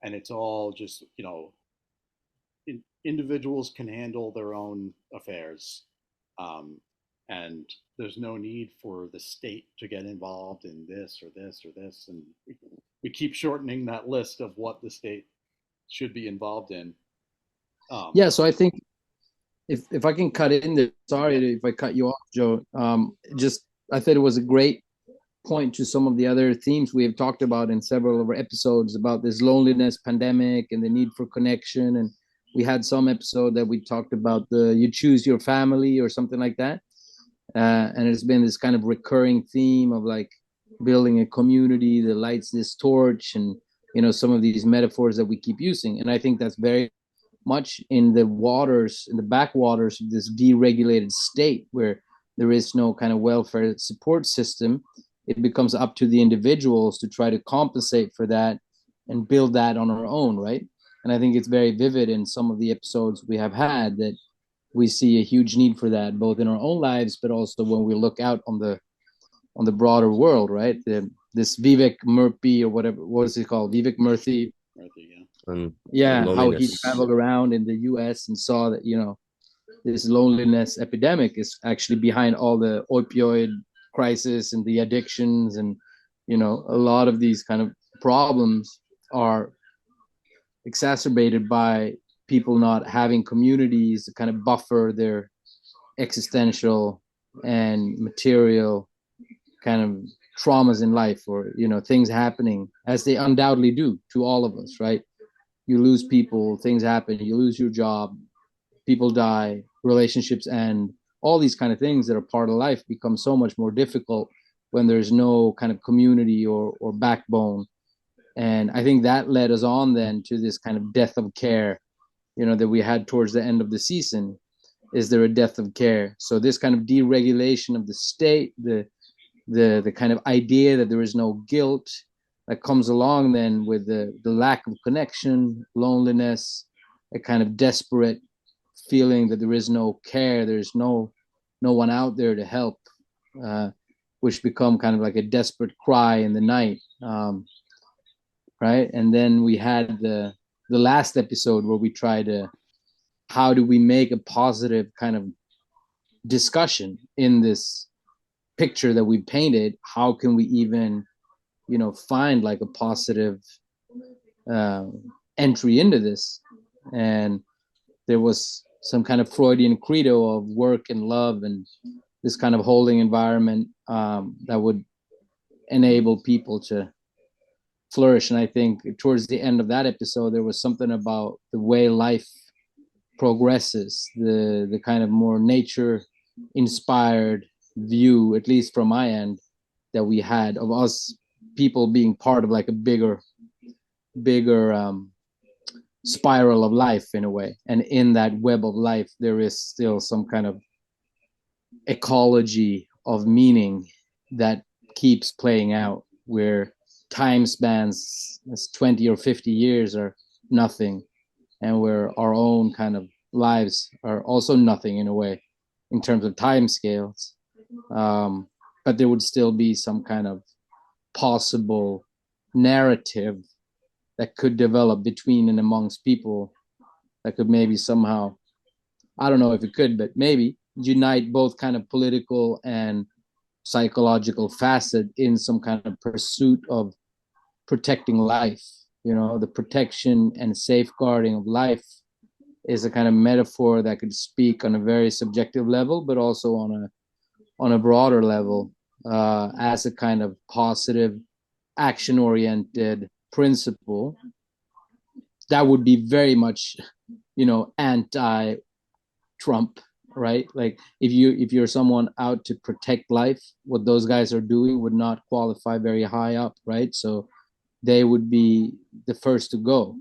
and it's all just, individuals can handle their own affairs, um, and there's no need for the state to get involved in this or this or this, and we keep shortening that list of what the state should be involved in. Yeah, so I think if I can cut in there, sorry if I cut you off, Joe. Just I thought it was a great point to some of the other themes we have talked about in several of our episodes about this loneliness pandemic and the need for connection. And we had some episode that we talked about you choose your family or something like that. And it's been this kind of recurring theme of like building a community that lights this torch, and some of these metaphors that we keep using. And I think that's very much in the waters, in the backwaters of this deregulated state where there is no kind of welfare support system. It becomes up to the individuals to try to compensate for that and build that on our own, right? And I think it's very vivid in some of the episodes we have had that we see a huge need for that, both in our own lives, but also when we look out on the broader world, right? This Vivek Murthy, or whatever, what is it called? Vivek Murthy. Yeah, how he traveled around in the US and saw that, this loneliness epidemic is actually behind all the opioid crisis and the addictions, and a lot of these kind of problems are exacerbated by people not having communities to kind of buffer their existential and material kind of traumas in life, or things happening, as they undoubtedly do to all of us, right? You lose people, things happen, you lose your job, people die, relationships end, all these kind of things that are part of life become so much more difficult when there's no kind of community or backbone. And I think that led us on then to this kind of death of care, that we had towards the end of the season. Is there a death of care? So this kind of deregulation of the state, the kind of idea that there is no guilt that comes along then with the lack of connection, loneliness, a kind of desperate feeling that there is no care, there's no one out there to help, which become kind of like a desperate cry in the night, right? And then we had the last episode where we tried to, how do we make a positive kind of discussion in this picture that we painted? How can we even find like a positive entry into this? And there was some kind of Freudian credo of work and love and this kind of holding environment that would enable people to flourish. And I think towards the end of that episode, there was something about the way life progresses, the kind of more nature inspired view, at least from my end, that we had of us people being part of like a bigger spiral of life in a way. And in that web of life, there is still some kind of ecology of meaning that keeps playing out, where time spans as 20 or 50 years are nothing, and where our own kind of lives are also nothing in a way in terms of time scales. But there would still be some kind of possible narrative that could develop between and amongst people that could maybe somehow, I don't know if it could, but maybe unite both kind of political and psychological facet in some kind of pursuit of protecting life. The protection and safeguarding of life is a kind of metaphor that could speak on a very subjective level, but also on a broader level, as a kind of positive, action-oriented principle that would be very much, anti-Trump, right? Like if you're someone out to protect life, what those guys are doing would not qualify very high up, right? So they would be the first to go.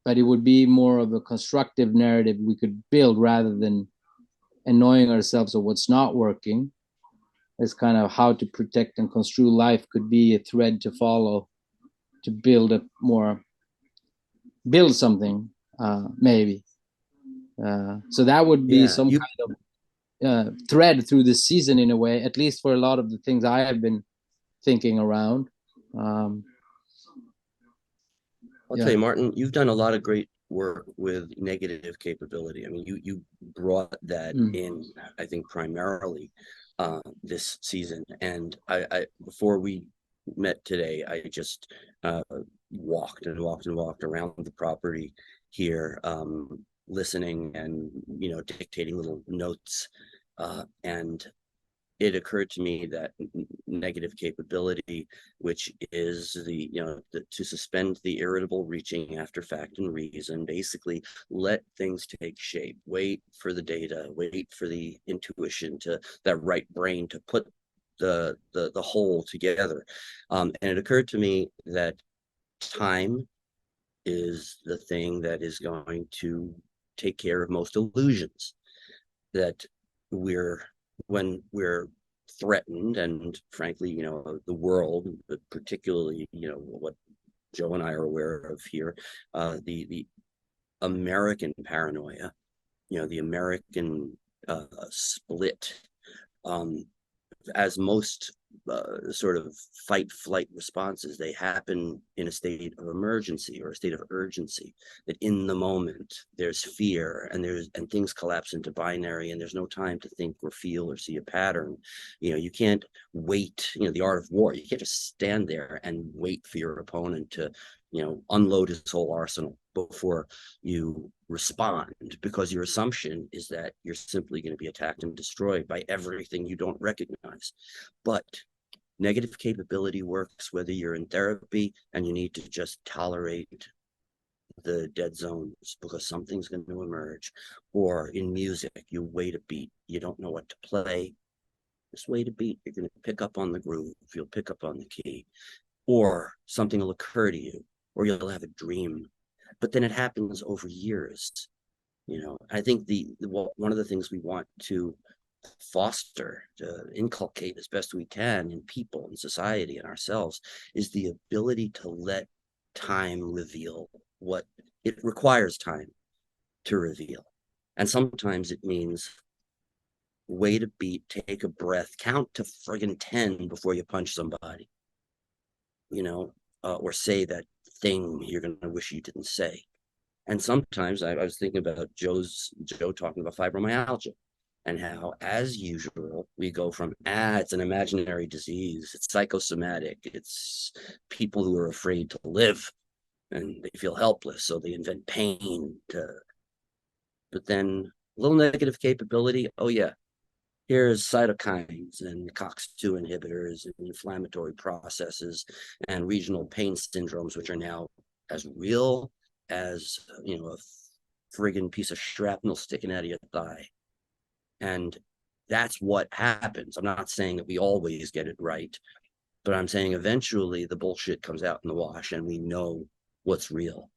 But it would be more of a constructive narrative we could build rather than annoying ourselves of what's not working. It's kind of how to protect and construe life could be a thread to follow to build something, maybe. So that would be some kind of thread through the season in a way, at least for a lot of the things I have been thinking around. I'll tell you, Martin, you've done a lot of great work with negative capability. I mean, you brought that in, I think, primarily this season. And I before we met today, I just walked around the property here, listening and dictating little notes, and it occurred to me that negative capability, which is to suspend the irritable reaching after fact and reason, basically let things take shape, wait for the data, wait for the intuition, to that right brain to put the whole together. And it occurred to me that time is the thing that is going to take care of most illusions. That when we're threatened, and frankly, the world, but particularly, what Joe and I are aware of here, the American paranoia, the American split, as most sort of fight-flight responses, they happen in a state of emergency or a state of urgency, that in the moment there's fear and things collapse into binary, and there's no time to think or feel or see a pattern. You can't wait, the art of war, you can't just stand there and wait for your opponent to unload his whole arsenal before you respond, because your assumption is that you're simply going to be attacked and destroyed by everything you don't recognize. But negative capability works whether you're in therapy and you need to just tolerate the dead zones because something's going to emerge, or in music, you wait a beat, you don't know what to play, just wait a beat, you're going to pick up on the groove, you'll pick up on the key, or something will occur to you, or you'll have a dream, but then it happens over years. I think one of the things we want to foster, to inculcate as best we can in people and society and ourselves, is the ability to let time reveal what it requires time to reveal. And sometimes it means wait a beat, take a breath, count to friggin' 10 before you punch somebody, or say that thing you're going to wish you didn't say. And sometimes I was thinking about Joe talking about fibromyalgia, and how, as usual, we go from, it's an imaginary disease, it's psychosomatic, it's people who are afraid to live and they feel helpless, so they invent pain but then a little negative capability, oh yeah, here's cytokines and COX-2 inhibitors and inflammatory processes and regional pain syndromes, which are now as real as, a friggin' piece of shrapnel sticking out of your thigh. And that's what happens. I'm not saying that we always get it right, but I'm saying eventually the bullshit comes out in the wash and we know what's real.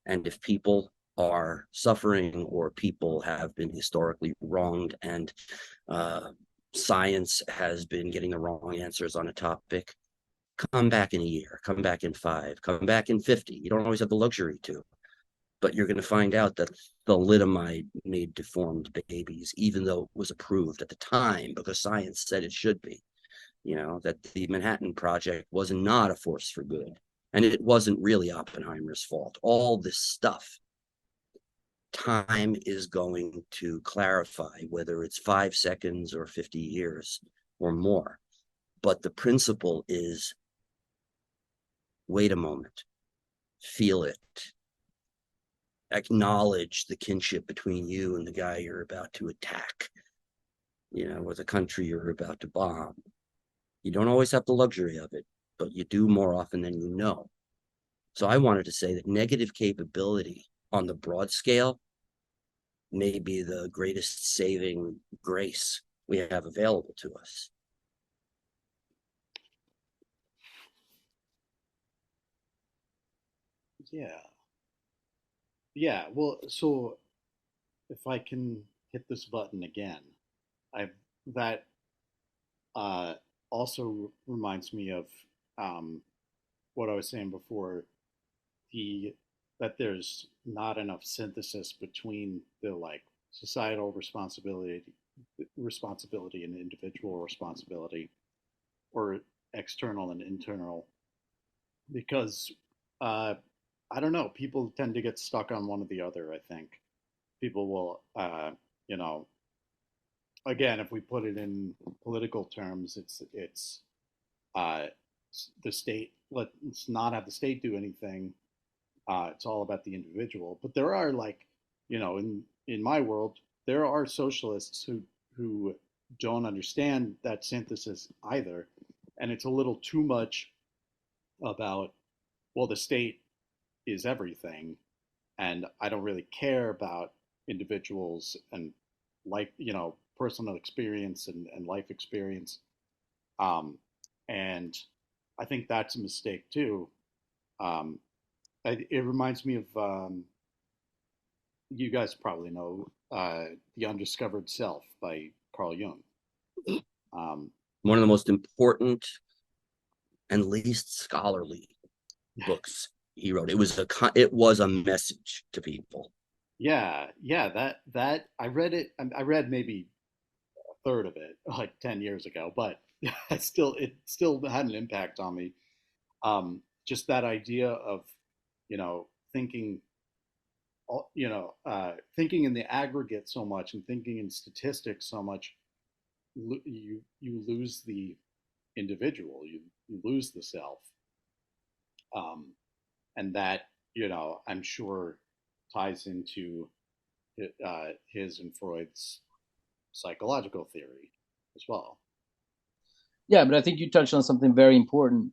And if people are suffering, or people have been historically wronged, and science has been getting the wrong answers on a topic, come back in a year, come back in 5, come back in 50. You don't always have the luxury to, but you're going to find out that thalidomide made deformed babies, even though it was approved at the time because science said it should be. That the Manhattan Project was not a force for good, and it wasn't really Oppenheimer's fault. All this stuff. time is going to clarify whether it's 5 seconds or 50 years or more. But the principle is, wait a moment, feel it, acknowledge the kinship between you and the guy you're about to attack, or the country you're about to bomb. You don't always have the luxury of it, but you do more often than you know. So I wanted to say that negative capability on the broad scale may be the greatest saving grace we have available to us. Yeah. Yeah. Well, so if I can hit this button again, I that also reminds me of what I was saying before, the that there's not enough synthesis between the like societal responsibility and individual responsibility, or external and internal, because uh, I don't know, people tend to get stuck on one or the other. I think people will, you know, again, if we put it in political terms, it's uh, the state. Let's not have the state do anything. It's all about the individual. But there are, like, in my world, there are socialists who don't understand that synthesis either, and it's a little too much about, well, the state is everything, and I don't really care about individuals and life, personal experience and life experience. Um, and I think that's a mistake too. Um, it reminds me of, you guys probably know, The Undiscovered Self by Carl Jung. Um, One of the most important and least scholarly books he wrote. It was a message to people. yeah, yeah, that I read it. I read maybe a third of it like 10 years ago, but it still had an impact on me. Just that idea of, thinking, thinking in the aggregate so much and thinking in statistics so much, you lose the individual, you lose the self, um, and that, I'm sure ties into his and Freud's psychological theory as well. Yeah, but I think you touched on something very important.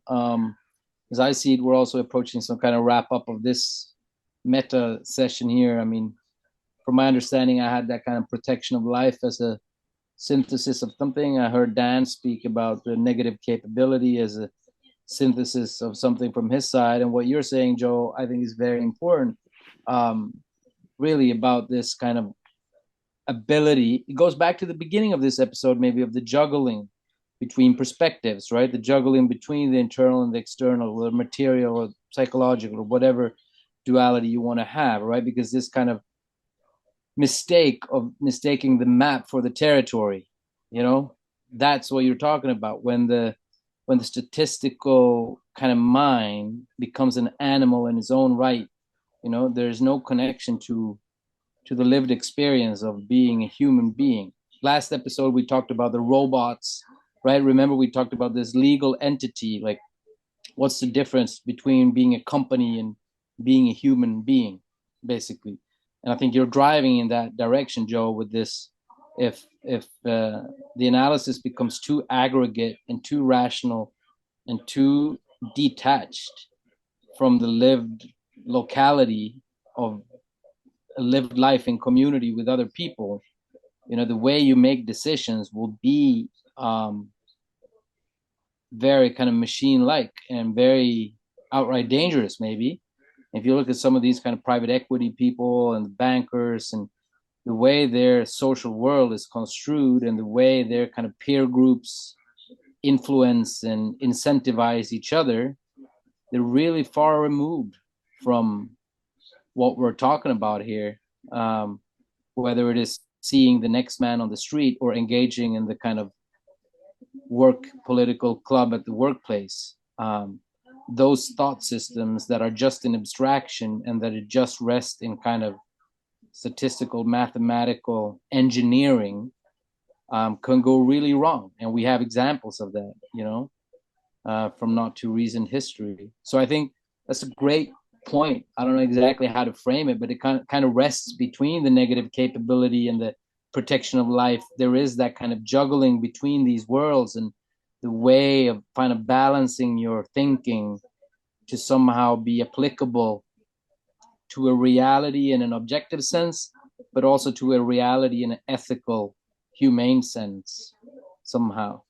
As I see it, we're also approaching some kind of wrap up of this meta session here. I mean, from my understanding, I had that kind of protection of life as a synthesis of something. I heard Dan speak about the negative capability as a synthesis of something from his side. And what you're saying, Joe, I think is very important. Really about this kind of ability. It goes back to the beginning of this episode, maybe, of the juggling between perspectives, right? The juggling between the internal and the external, the material or psychological or whatever duality you want to have, right? Because this kind of mistake of mistaking the map for the territory, that's what you're talking about when the statistical kind of mind becomes an animal in its own right. There's no connection to the lived experience of being a human being. Last episode we talked about the robots, right? Remember, we talked about this legal entity, like what's the difference between being a company and being a human being, basically. And I think you're driving in that direction, Joe, with this. If the analysis becomes too aggregate and too rational and too detached from the lived locality of a lived life in community with other people, the way you make decisions will be very kind of machine-like and very outright dangerous, maybe. If you look at some of these kind of private equity people and bankers and the way their social world is construed and the way their kind of peer groups influence and incentivize each other, they're really far removed from what we're talking about here, whether it is seeing the next man on the street or engaging in the kind of work political club at the workplace. Those thought systems that are just an abstraction and that it just rests in kind of statistical, mathematical engineering can go really wrong. And we have examples of that, from not too recent history. So I think that's a great point. I don't know exactly how to frame it, but it kind of rests between the negative capability and the protection of life. There is that kind of juggling between these worlds, and the way of kind of balancing your thinking to somehow be applicable to a reality in an objective sense, but also to a reality in an ethical, humane sense somehow.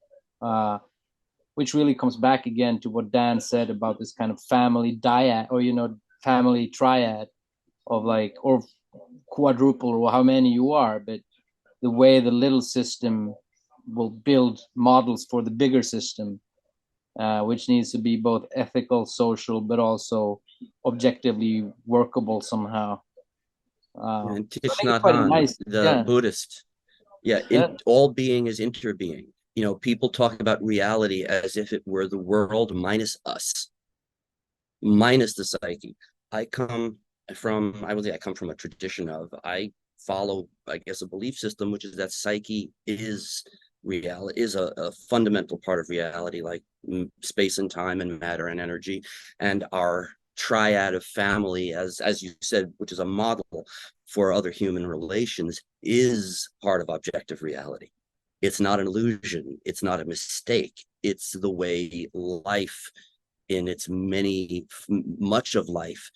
Which really comes back again to what Dan said about this kind of family dyad, or family triad of like, or quadruple, or how many you are, but the way the little system will build models for the bigger system, which needs to be both ethical, social, but also objectively workable somehow. And So I Thich think it's Nhat quite Hanh, nice. the Buddhist, all being is interbeing. People talk about reality as if it were the world minus us, minus the psyche. I come from a tradition of, I follow, I guess, a belief system, which is that psyche is reality, is a fundamental part of reality, like space and time and matter and energy. And our triad of family, as you said, which is a model for other human relations, is part of objective reality. It's not an illusion. It's not a mistake. It's the way life, in its much of life,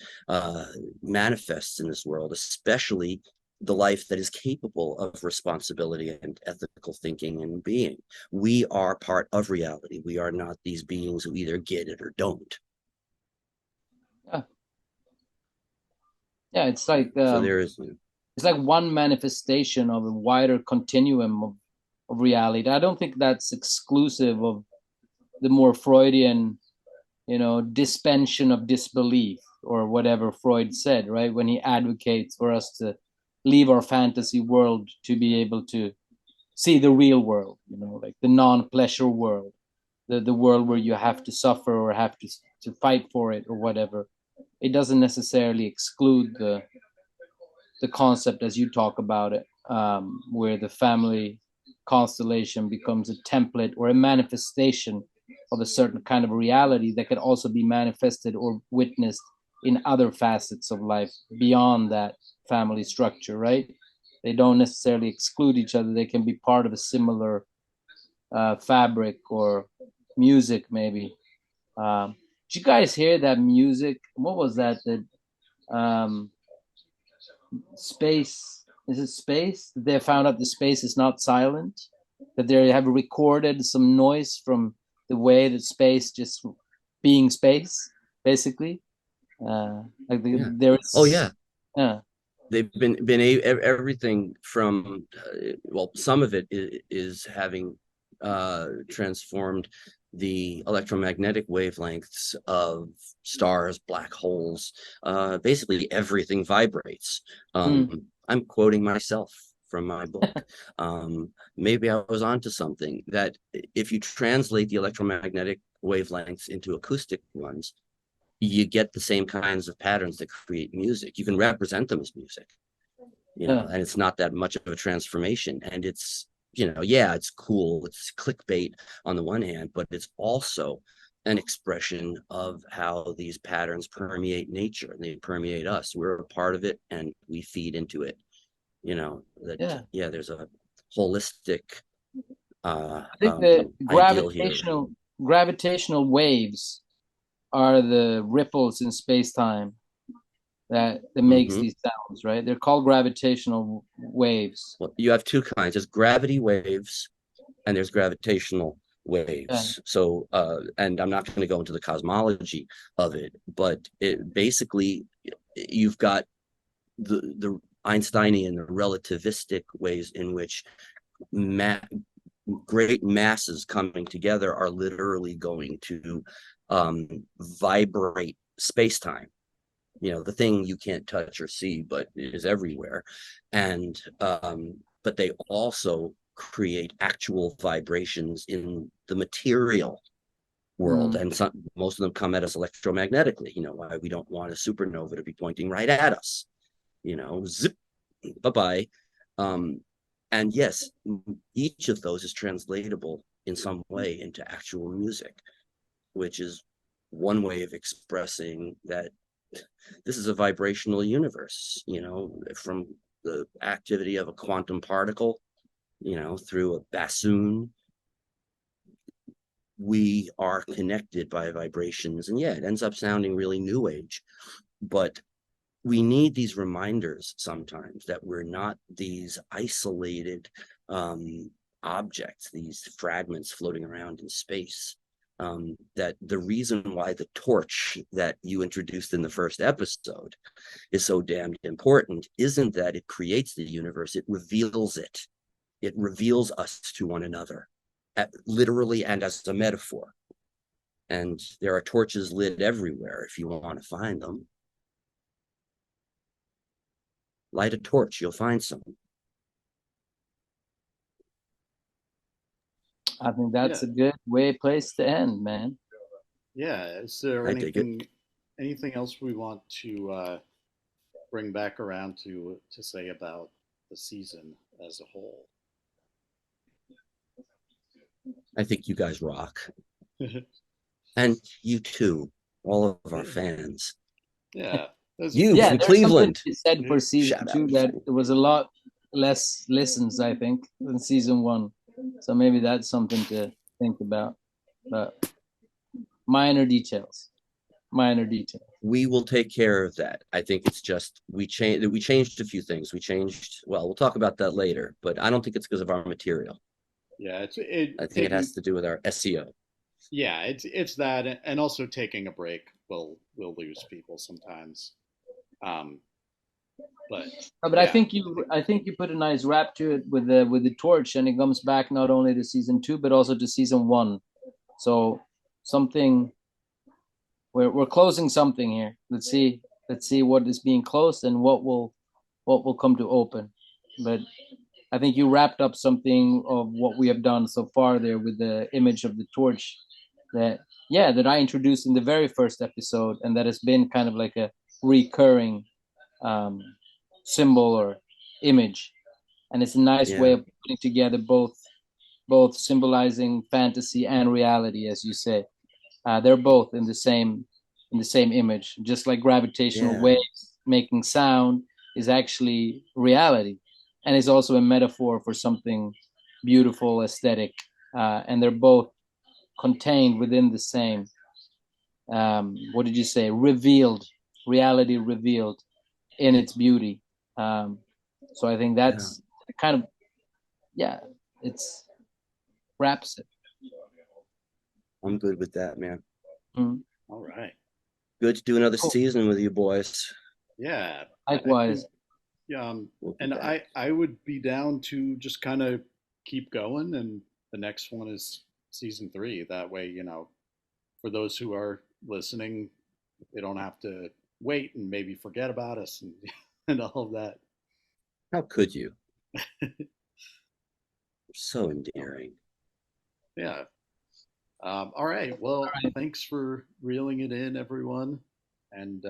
manifests in this world, especially the life that is capable of responsibility and ethical thinking and being. We are part of reality. We are not these beings who either get it or don't. Yeah, it's like So there is. it's like one manifestation of a wider continuum of reality. I don't think that's exclusive of the more Freudian, dispension of disbelief, or whatever Freud said, right? When he advocates for us to leave our fantasy world to be able to see the real world, like the non-pleasure world, the world where you have to suffer or have to fight for it or whatever. It doesn't necessarily exclude the concept as you talk about it, where the family constellation becomes a template or a manifestation of a certain kind of reality that can also be manifested or witnessed in other facets of life beyond that family structure, right? They don't necessarily exclude each other. They can be part of a similar fabric or music, maybe. Did you guys hear that music? What was that? Space, is it space? They found out the space is not silent, that they have recorded some noise from the way that space just being space, basically. There's They've been everything from some of it is having transformed the electromagnetic wavelengths of stars, black holes. Basically everything vibrates. I'm quoting myself from my book. Maybe I was onto something, that if you translate the electromagnetic wavelengths into acoustic ones, you get the same kinds of patterns that create music. You can represent them as music, and it's not that much of a transformation. And it's, it's cool. It's clickbait on the one hand, but it's also an expression of how these patterns permeate nature, and they permeate us. We're a part of it, and we feed into it. There's a holistic I think the gravitational waves are the ripples in space-time that makes these sounds, right? They're called gravitational waves. Well, you have two kinds. There's gravity waves and there's gravitational waves. Yeah. So, and I'm not going to go into the cosmology of it, but it basically, you've got the Einsteinian, the relativistic ways in which great masses coming together are literally going to vibrate space-time, the thing you can't touch or see but is everywhere. And but they also create actual vibrations in the material world. And most of them come at us electromagnetically. Why we don't want a supernova to be pointing right at us, zip, bye-bye. And yes, each of those is translatable in some way into actual music, which is one way of expressing that this is a vibrational universe, from the activity of a quantum particle, through a bassoon. We are connected by vibrations. And yeah, it ends up sounding really new age, but we need these reminders sometimes that we're not these isolated objects, these fragments floating around in space. That the reason why the torch that you introduced in the first episode is so damned important isn't that it creates the universe, it reveals it. It reveals us to one another, literally and as a metaphor. And there are torches lit everywhere if you want to find them. Light a torch, you'll find some. I think that's a good place to end, man. Yeah. Is there anything else we want to bring back around to say about the season as a whole? I think you guys rock. And you too, all of our fans. Yeah. From Cleveland. You said for season 2 that there was a lot less listens, I think, than season 1. So maybe that's something to think about. But minor details. We will take care of that. I think it's just we changed a few things. We'll talk about that later, but I don't think it's because of our material. Yeah, I think it has to do with our SEO. Yeah, it's that, and also taking a break will lose people sometimes. But yeah. I think you put a nice wrap to it with the torch, and it comes back not only to season 2 but also to season 1. So something we're closing something here. Let's see what is being closed and what will come to open. But I think you wrapped up something of what we have done so far there with the image of the torch that I introduced in the very first episode, and that has been kind of like a recurring symbol or image, and it's a nice way of putting together both symbolizing fantasy and reality, as you say. They're both in the same image, just like gravitational waves making sound is actually reality, and is also a metaphor for something beautiful, aesthetic, and they're both contained within the same what did you say, reality revealed in its beauty. So I think that's kind of it's wraps it. I'm good with that, man. Mm-hmm. All right. Good to do another season with you boys. Yeah. Likewise. And I would be down to just kind of keep going, and the next one is season 3. That way, for those who are listening, they don't have to wait and maybe forget about us and all of that. How could you? So endearing. Yeah. All right. Well, thanks for reeling it in, everyone. And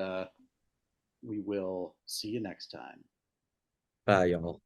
we will see you next time. Bye, y'all.